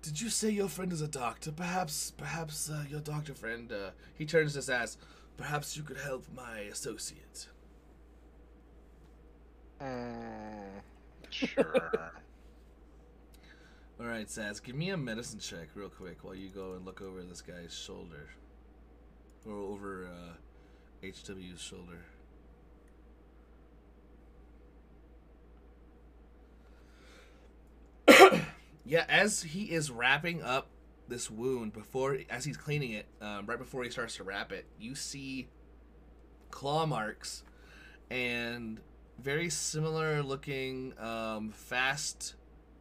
he's Did you say your friend is a doctor? Perhaps your doctor friend. He turns his ass. Perhaps you could help my associate. Sure. All right, Saz, give me a medicine check real quick while you go and look over this guy's shoulder, or over HW's shoulder. Yeah, as he is wrapping up this wound, as he's cleaning it, right before he starts to wrap it, you see claw marks and very similar looking fast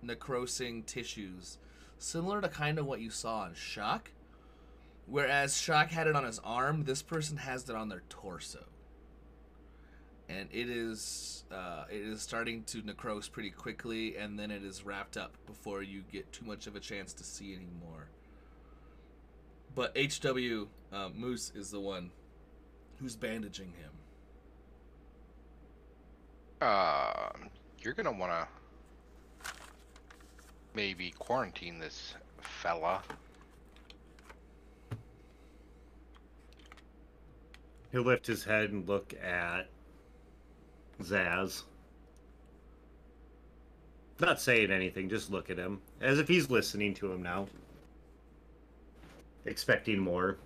necrosing tissues, similar to kind of what you saw on Shock. Whereas Shock had it on his arm, this person has it on their torso, and it is starting to necrose pretty quickly, and then it is wrapped up before you get too much of a chance to see anymore. But HW Moose is the one who's bandaging him. You're gonna wanna maybe quarantine this fella. He'll lift his head and look at Zaz. Not saying anything, just look at him. As if he's listening to him now. Expecting more.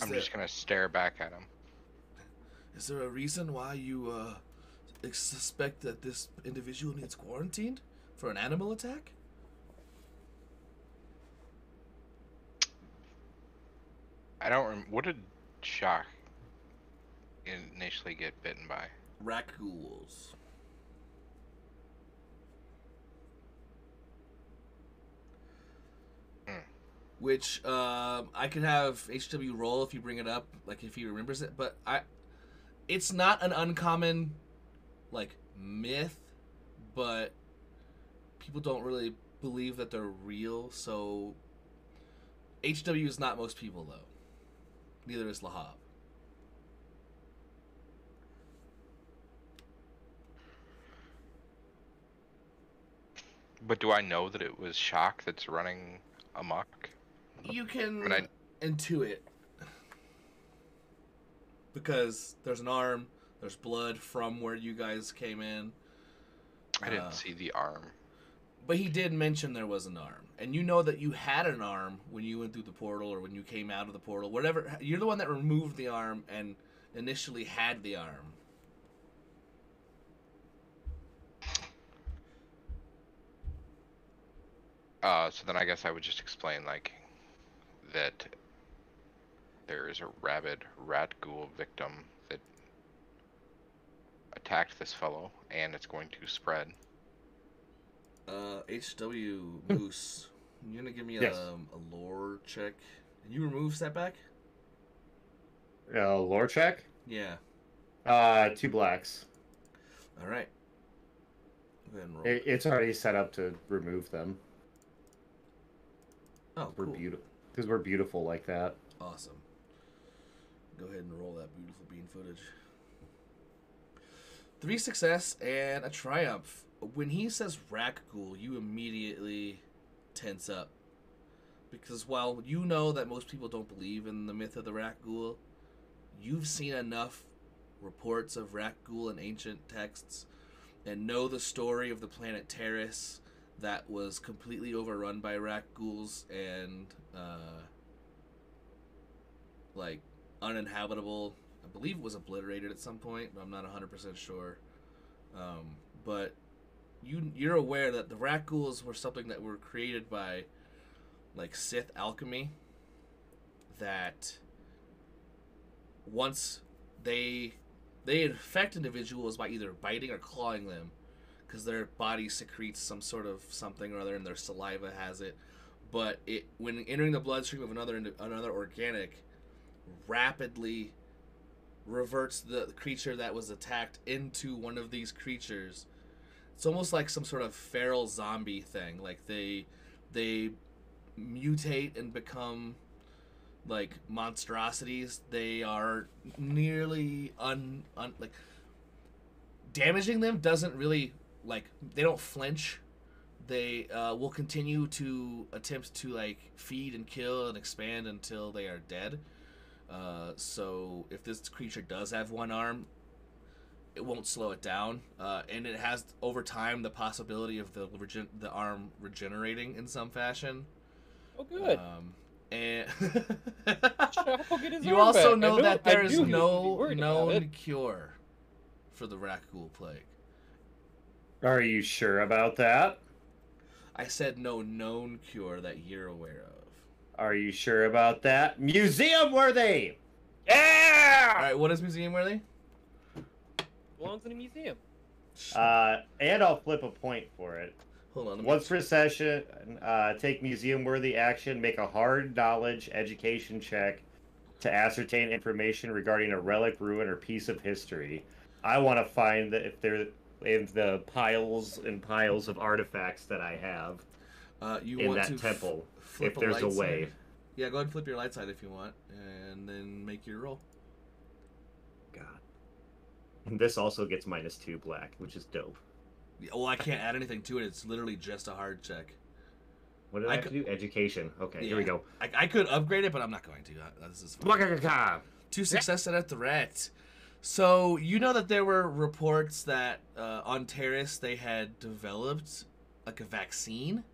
I'm just gonna stare back at him. Is there a reason why you suspect that this individual needs quarantined for an animal attack? I don't what did Shock initially get bitten by? Raccoons. Which I could have HW roll if you bring it up, like if he remembers it. But it's not an uncommon like myth, but people don't really believe that they're real. So HW is not most people though. Neither is Lahab. But do I know that it was Shock that's running amok? You can I mean, intuit because there's an arm, there's blood from where you guys came in. I didn't see the arm. But he did mention there was an arm, and you know that you had an arm when you went through the portal or when you came out of the portal. Whatever, you're the one that removed the arm and initially had the arm. So then I guess I would just explain like that there is a rabid rat ghoul victim that attacked this fellow, and it's going to spread. HW Moose, you're gonna give me Yes. a lore check. And you remove setback? Lore check? Yeah. 2 blacks. All right. Go ahead and roll. It's already set up to remove them. Oh, We're cool. beautiful. Because we're beautiful like that. Awesome. Go ahead and roll that beautiful bean footage. 3 success and a triumph. When he says rack ghoul, you immediately tense up. Because while you know that most people don't believe in the myth of the rack ghoul, you've seen enough reports of rack ghoul in ancient texts and know the story of the planet Terrace that was completely overrun by rack ghouls and like uninhabitable. I believe it was obliterated at some point, but I'm not 100% sure. But you're aware that the rack ghouls were something that were created by like Sith alchemy, that once they infect individuals by either biting or clawing them, because their body secretes some sort of something or other, and their saliva has it. But when entering the bloodstream of another organic, rapidly reverts the creature that was attacked into one of these creatures. It's almost like some sort of feral zombie thing. Like they mutate and become like monstrosities. They are nearly like damaging them doesn't really like they don't flinch. They will continue to attempt to like feed and kill and expand until they are dead. So if this creature does have one arm, it won't slow it down, and it has over time the possibility of the arm regenerating in some fashion. Oh, good. And Chop will get his you arm also back. know that I there is knew he was gonna be no worried about known it. cure for the Rakghoul plague. Are you sure about that? I said no known cure that you're aware of. Are you sure about that? Museum worthy! All Yeah! right, what is museum worthy? Belongs in a museum. And I'll flip a point for it. Hold on. Let me Once per session, take museum worthy action, make a hard knowledge education check to ascertain information regarding a relic, ruin, or piece of history. I want to find that if there in the piles and piles of artifacts that I have you in want that to temple, flip if there's a light way. side? Yeah, go ahead and flip your light side if you want, and then make your roll. God. And this also gets -2 black, which is dope. Yeah, well, I can't add anything to it. It's literally just a hard check. What did I have to do? Education. Okay, here we go. I could upgrade it, but I'm not going to. This is fine. 2 success and a threat. So you know that there were reports that on Terrace they had developed like a vaccine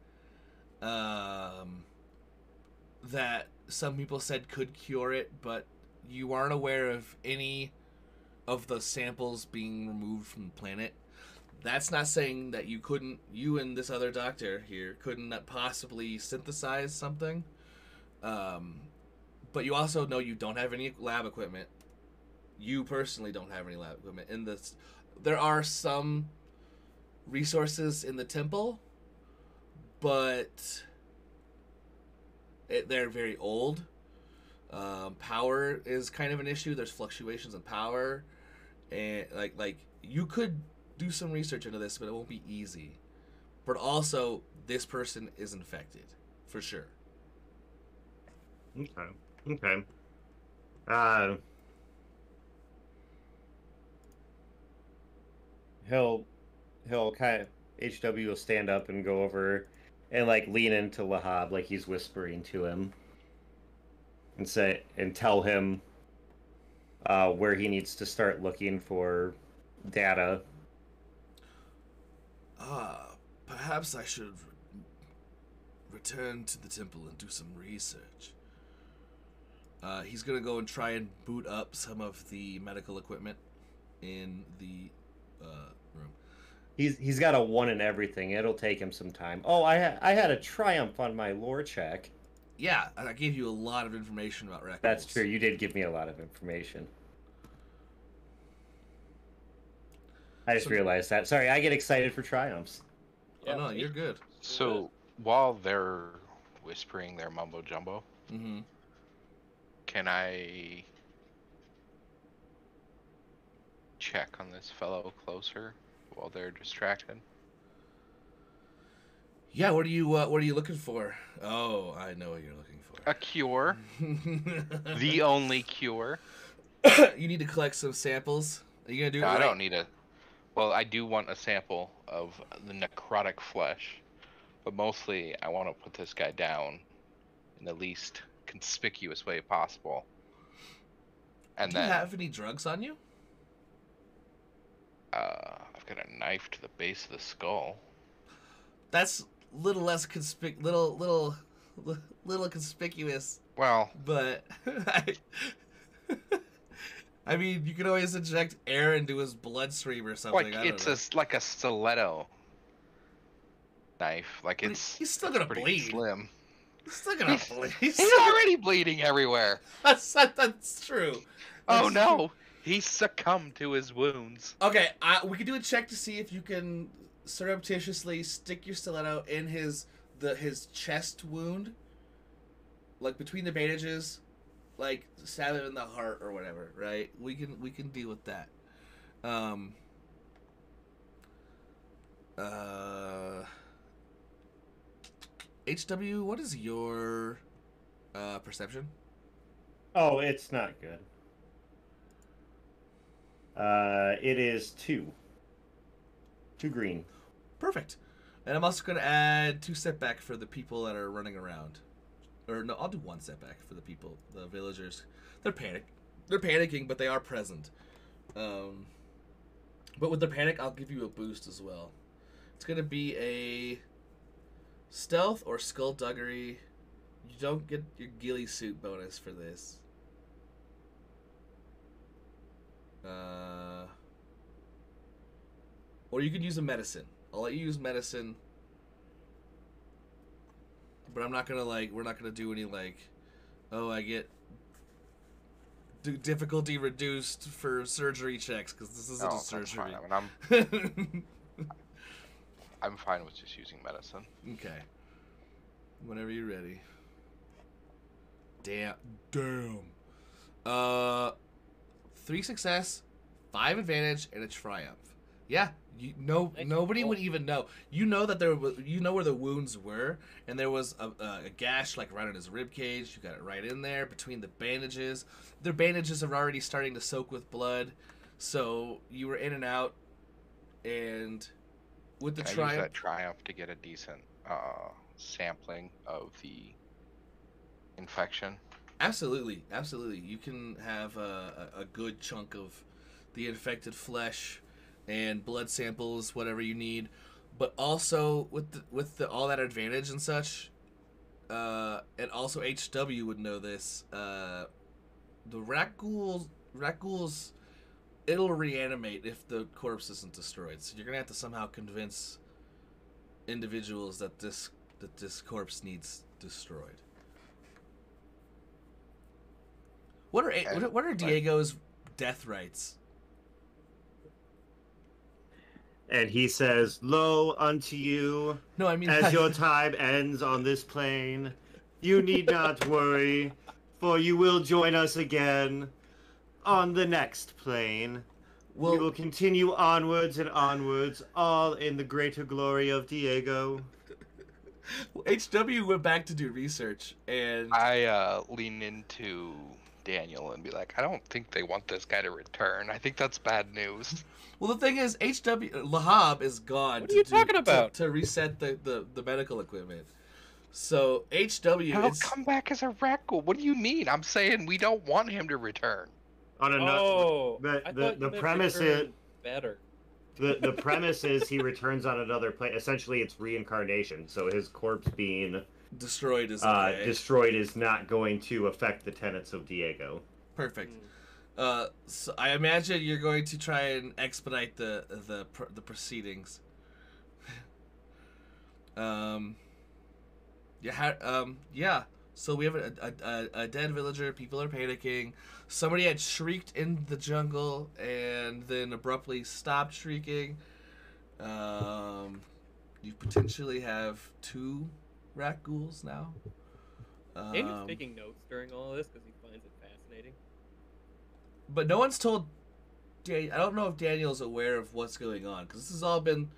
that some people said could cure it, but you aren't aware of any of the samples being removed from the planet. That's not saying that you and this other doctor here couldn't possibly synthesize something. But you also know you don't have any lab equipment. You personally don't have any lab equipment. There are some resources in the temple, but they're very old. Power is kind of an issue. There's fluctuations in power, and like you could do some research into this, but it won't be easy. But also, this person is infected for sure. Okay. He'll kind of HW will stand up and go over and like lean into Lahab like he's whispering to him and tell him where he needs to start looking for data. Perhaps I should return to the temple and do some research. He's gonna go and try and boot up some of the medical equipment in the room. He's got a 1 in everything. It'll take him some time. Oh, I had a triumph on my lore check. Yeah, I gave you a lot of information about Rakghouls. That's true. You did give me a lot of information. I just realized that. Sorry, I get excited for triumphs. Oh no, you're good. So while they're whispering their mumbo jumbo, Mm-hmm. can I check on this fellow closer while they're distracted? Yeah, what are you looking for? Oh, I know what you're looking for. A cure. The only cure. You need to collect some samples. Are you gonna do it No, I right? don't need a. Well, I do want a sample of the necrotic flesh, but mostly I want to put this guy down in the least conspicuous way possible. And Do you then have any drugs on you? I've got a knife to the base of the skull. That's little less little conspicuous, Well, but I mean, you could always inject air into his bloodstream or something. like I don't know. like a stiletto knife. Like But it's he's still it's gonna pretty bleed. slim. He's still gonna bleed. He's already bleeding everywhere. That's true. Oh That's no, true. he succumbed to his wounds. Okay, we can do a check to see if you can surreptitiously stick your stiletto in his chest wound, like between the bandages, like stab it in the heart or whatever. Right? We can deal with that. HW, what is your perception? Oh, it's not good. It is 2. 2 green. Perfect. And I'm also going to add 2 setback for the people that are running around. Or no, I'll do 1 setback for the people, the villagers. They're panicking, but they are present. But with the panic, I'll give you a boost as well. It's going to be a stealth or skullduggery. You don't get your ghillie suit bonus for this. Or you could use a medicine. I'll let you use medicine. But I'm not gonna we're not gonna do any oh, I get difficulty reduced for surgery checks because this isn't a surgery. Fine. I mean, I'm fine with just using medicine. Okay. Whenever you're ready. Damn. 3 success, 5 advantage, and a triumph. Yeah, nobody would even know. You know that you know where the wounds were, and there was a gash right in his rib cage. You got it right in there between the bandages. Their bandages are already starting to soak with blood, so you were in and out. And with the Can I use that triumph to get a decent sampling of the infection? Absolutely. You can have a good chunk of the infected flesh and blood samples, whatever you need. But also with all that advantage and such, and also HW would know this. The rat ghouls, it'll reanimate if the corpse isn't destroyed. So you're gonna have to somehow convince individuals that this corpse needs destroyed. What are Diego's death rights? And he says, "Lo unto you, No, I mean as your time ends on this plane, you need not worry, for you will join us again on the next plane. We will continue onwards and onwards, all in the greater glory of Diego." HW went back to do research, and I lean into Daniel and be like, I don't think they want this guy to return. I think that's bad news. Well, the thing is, Lahab is gone. What are you talking about? To reset the medical equipment. So HW He'll come back as a rat ghoul. What do you mean? I'm saying we don't want him to return. The premise is better. The premise is he returns on another plane. Essentially, it's reincarnation. So his corpse being destroyed is not going to affect the tenets of Diego. Perfect. So I imagine you're going to try and expedite the proceedings. Yeah. So we have a dead villager. People are panicking. Somebody had shrieked in the jungle and then abruptly stopped shrieking. You potentially have 2 rat ghouls now. Daniel's taking notes during all of this because he finds it fascinating. But no one's told. I don't know if Daniel's aware of what's going on because this has all been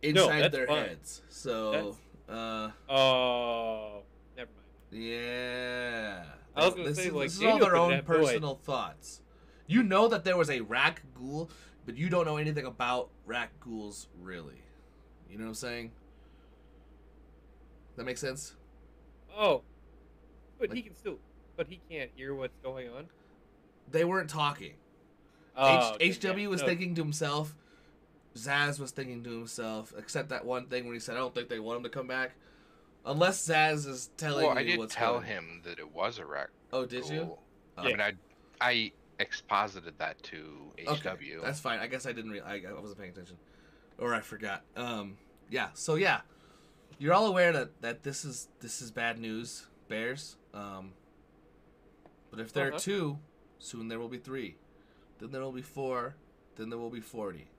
inside their heads. So. Oh, never mind. Yeah. I was gonna say this is Daniel all their could own have personal thoughts. You know that there was a rat ghoul, but you don't know anything about rat ghouls really. You know what I'm saying? That makes sense? Oh, but he can't hear what's going on. They weren't talking. HW was thinking to himself. Zaz was thinking to himself, except that one thing when he said, "I don't think they want him to come back," unless Zaz is telling you what's going on. I did tell him that it was a rat. Oh, did you? I mean, I exposited that to HW. Okay, that's fine. I guess I didn't. I wasn't paying attention, or I forgot. Yeah. So yeah, you're all aware that this is bad news, Bears. But if there are 2, soon there will be 3, then there will be 4, then there will be 40.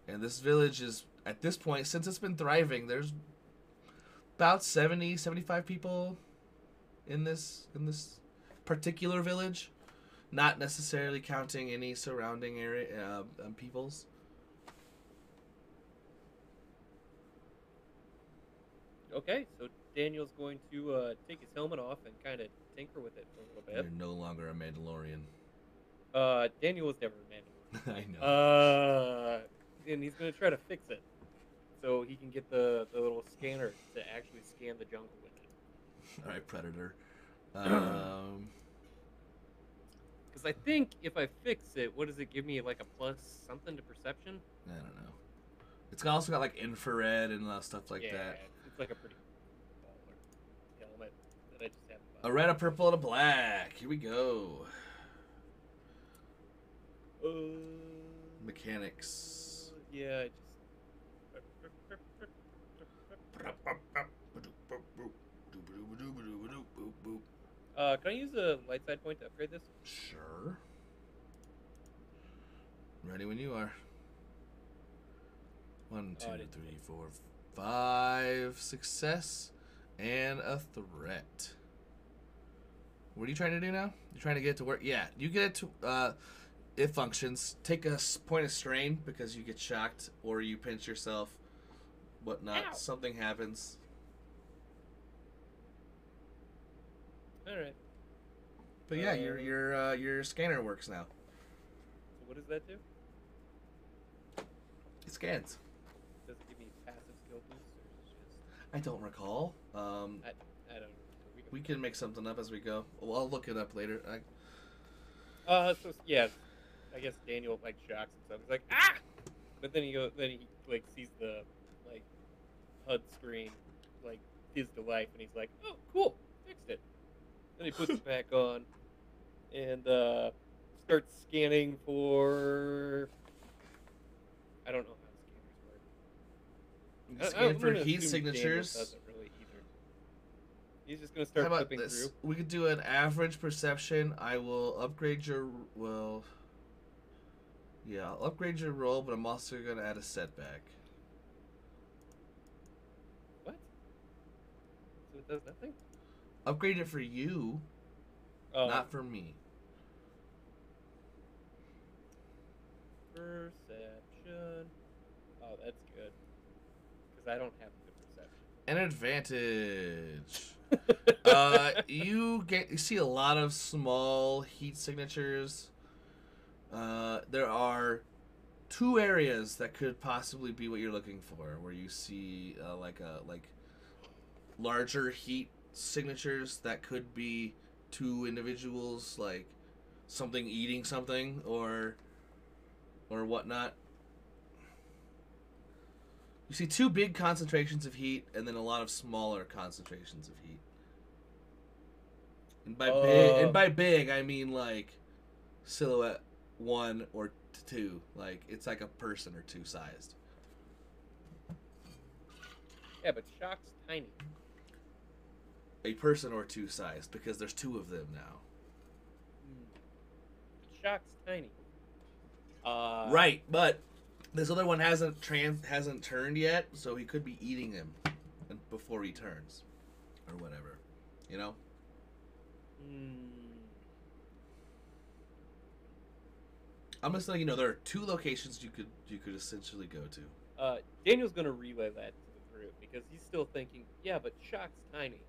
And this village is, at this point, since it's been thriving, there's about 70, 75 people in this particular village, not necessarily counting any surrounding area peoples. Okay, so Daniel's going to take his helmet off and kind of tinker with it for a little You're bit. no longer a Mandalorian. Daniel was never a Mandalorian. I know. And he's going to try to fix it so he can get the little scanner to actually scan the jungle with it. All right, Predator. Because I think if I fix it, what does it give me? Like a plus something to perception? I don't know. It's also got like infrared and stuff like that. It's like a pretty baller helmet that I just haven't bought. A red, a purple, and a black. Here we go. Mechanics. Yeah, can I use a light side point to upgrade this? Sure. Ready when you are. 1, 2, 3, 4, 5 success and a threat. What are you trying to do now? You're trying to get it to work? Yeah, you get it to it functions. Take a point of strain because you get shocked or you pinch yourself, whatnot. Ow. Something happens. All right. But yeah, your scanner works now. So what does that do? It scans. Does it give me passive skill boosts, or is it just? I don't recall. I don't know. We can make something up as we go. Well, I'll look it up later. So yeah, I guess Daniel like shocks himself. He's like, ah! But then he like sees the like HUD screen like his to life, and he's like, oh, cool, fixed it. Then he puts it back on and starts scanning for. I don't know how scanners work. Scan I'm for gonna heat assume Daniel signatures. doesn't really either. He's just gonna How start about flipping this? through. We could do an average perception. I will upgrade your yeah, I'll upgrade your roll, but I'm also gonna add a setback. What? So it does nothing? Upgrade it for you, Oh, not for me. perception. Oh, that's good. Because I don't have good perception. An advantage. You see a lot of small heat signatures. There are 2 areas that could possibly be what you're looking for, where you see like larger heat signatures that could be 2 individuals, like something eating something or whatnot. You see 2 big concentrations of heat and then a lot of smaller concentrations of heat. And by big I mean like silhouette 1 or 2, like it's like a person or 2 sized. Yeah, but Shock's tiny. A person or 2 sized because there's 2 of them now. Shock's tiny. Right, but this other one hasn't turned yet, so he could be eating him before he turns, or whatever, you know. I'm just letting you know there are 2 locations you could essentially go to. Daniel's gonna relay that to the group because he's still thinking, yeah, but Shock's tiny.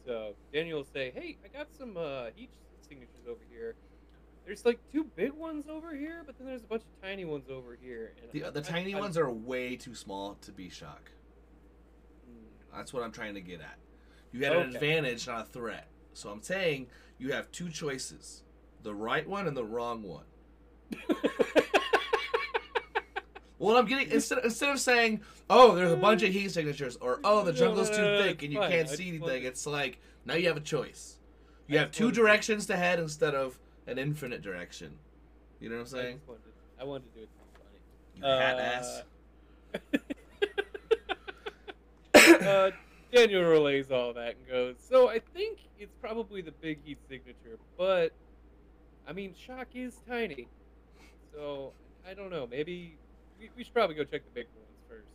So Daniel will say, hey, I got some heat signatures over here. There's like 2 big ones over here, but then there's a bunch of tiny ones over here. And The tiny ones are way too small to be Shock. That's what I'm trying to get at. You had an advantage, not a threat. So I'm saying you have 2 choices. The right one and the wrong one. Well, I'm getting instead of saying, "Oh, there's a bunch of heat signatures," or "Oh, the jungle's too thick and you can't see anything," it's like now you have a choice. You have 2 directions to head instead of an infinite direction. You know what I'm saying? I wanted to do it to be funny. You hat ass. Daniel relays all that and goes, so I think it's probably the big heat signature, but I mean, Shock is tiny, so I don't know. Maybe we should probably go check the big ones first.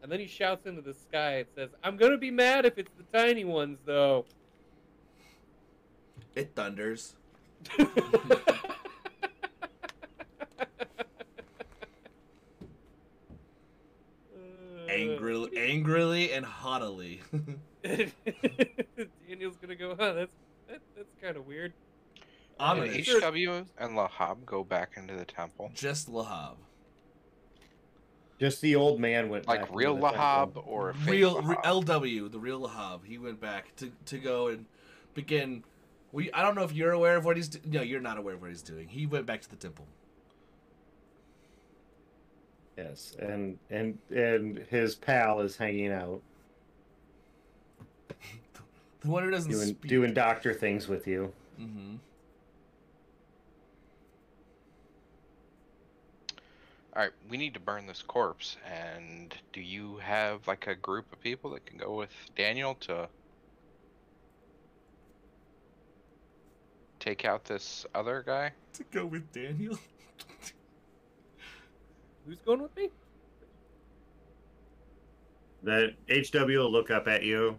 And then he shouts into the sky and says, I'm gonna be mad if it's the tiny ones, though. It thunders. and haughtily. Daniel's gonna go, huh, that's kind of weird. Ominous. HW and Lahab go back into the temple. Just Lahab. Just the old man went Like back real into the Lahab temple. or fake Real Lahab? LW, the real Lahab. He went back to go and begin. I don't know if you're aware of what he's doing. No, you're not aware of what he's doing. He went back to the temple. Yes, and his pal is hanging out, The one who doesn't speak. doing doctor things with you. Mm-hmm. All right, we need to burn this corpse. And do you have like a group of people that can go with Daniel to take out this other guy? To go with Daniel. Who's going with me? The HW will look up at you,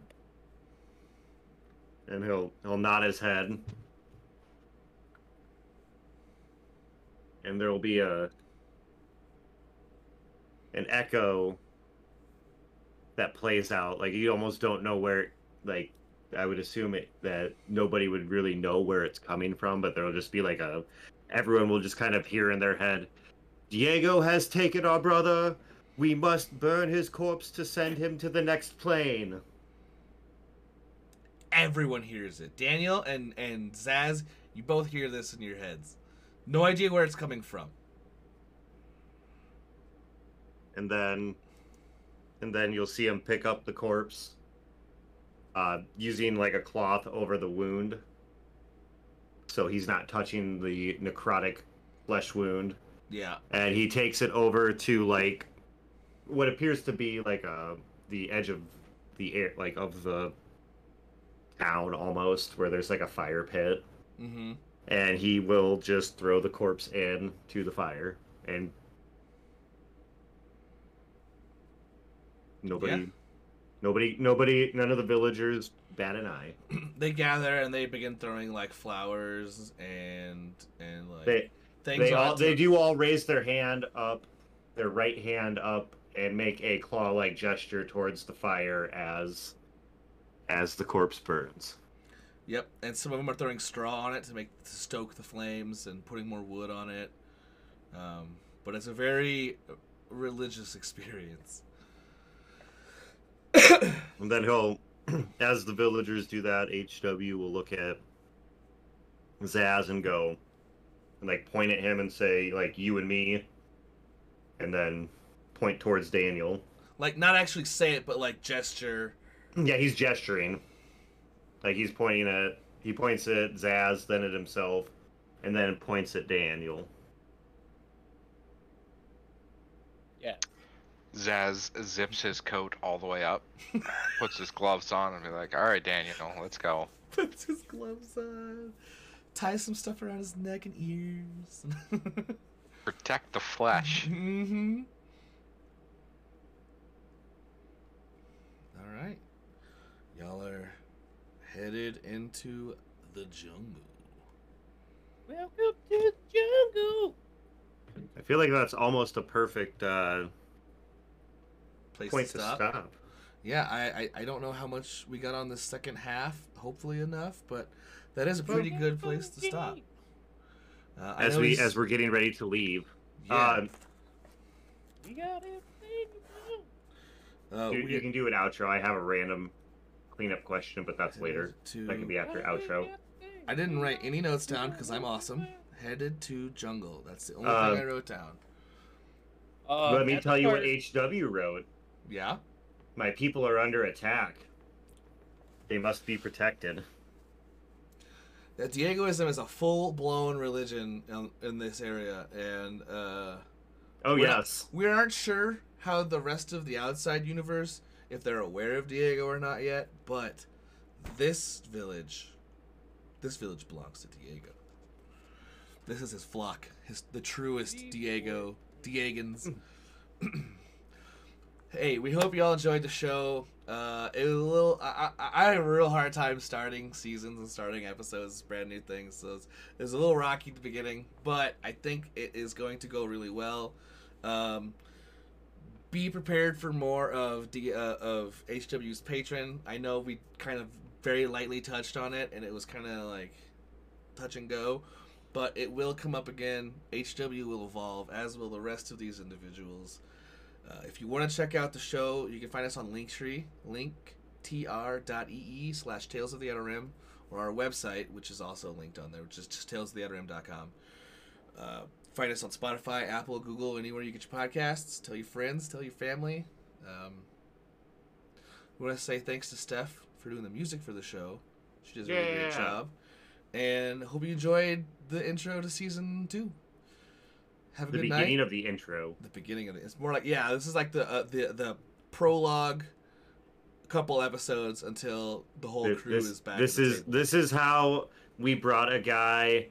and he'll nod his head, and there will be an echo that plays out. Like you almost don't know where. Like I would assume that nobody would really know where it's coming from, but there'll just be like everyone will just kind of hear in their head, Diego has taken our brother. We must burn his corpse to send him to the next plane. Everyone hears it. Daniel and Zaz, you both hear this in your heads. No idea where it's coming from. And then you'll see him pick up the corpse, using like a cloth over the wound, so he's not touching the necrotic flesh wound. Yeah. And he takes it over to like what appears to be like the edge of the air, like of the town almost, where there's like a fire pit. Mm-hmm. And he will just throw the corpse in to the fire, and none of the villagers bat an eye. They gather and they begin throwing like flowers and like They do all raise their hand up, their right hand up, and make a claw-like gesture towards the fire as the corpse burns. Yep, and some of them are throwing straw on it to stoke the flames and putting more wood on it. But it's a very religious experience. And then he'll, as the villagers do that, HW will look at Zaz and go, and like point at him and say, like, you and me, and then point towards Daniel. Like, not actually say it, but like gesture. Yeah, he's gesturing. Like he points at Zaz, then at himself, and then points at Daniel. Yeah. Zaz zips his coat all the way up, puts his gloves on, and be like, all right, Daniel, let's go. Puts his gloves on. Ties some stuff around his neck and ears. Protect the flesh. Mm-hmm. All right. Y'all are headed into the jungle. Welcome to the jungle. I feel like that's almost a perfect Place point to to stop. stop. Yeah, I don't know how much we got on this second half. Hopefully enough, but that is a pretty good place to stop. As we're getting ready to leave. Yeah. We got everything You can do an outro. I have a random cleanup question, but that's later. to- That can be after outro. I didn't write any notes down because I'm awesome. Headed to jungle. That's the only thing I wrote down. Let me tell you what HW wrote. Yeah. My people are under attack. They must be protected. That Diegoism is a full-blown religion in this area, and we aren't sure how the rest of the outside universe, if they're aware of Diego or not yet, but this village belongs to Diego. This is his flock, the truest Diegans. Hey, we hope y'all enjoyed the show. It was a little. I have a real hard time starting seasons and starting episodes, brand new things. So it was a little rocky at the beginning, but I think it is going to go really well. be prepared for more of HW's patron. I know we kind of very lightly touched on it, and it was kind of like touch and go, but it will come up again. HW will evolve, as will the rest of these individuals. If you want to check out the show, you can find us on Linktree, linktr.ee/Tales of the Outer Rim, or our website, which is also linked on there, which is just talesoftheouterrim.com. Find us on Spotify, Apple, Google, anywhere you get your podcasts. Tell your friends, tell your family. We want to say thanks to Steph for doing the music for the show. She does a really great job. And hope you enjoyed the intro to season 2. Have a good night. The beginning of the intro. The beginning of it. It's more like, yeah, this is like the prologue, couple episodes until the whole crew is back. This is how we brought a guy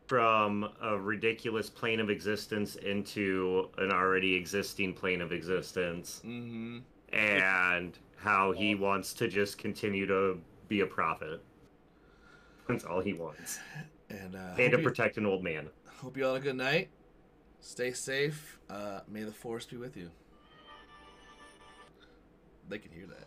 from a ridiculous plane of existence into an already existing plane of existence, and how he wants to just continue to be a prophet. That's all he wants. And to protect an old man. Hope you all have a good night. Stay safe. May the force be with you. They can hear that.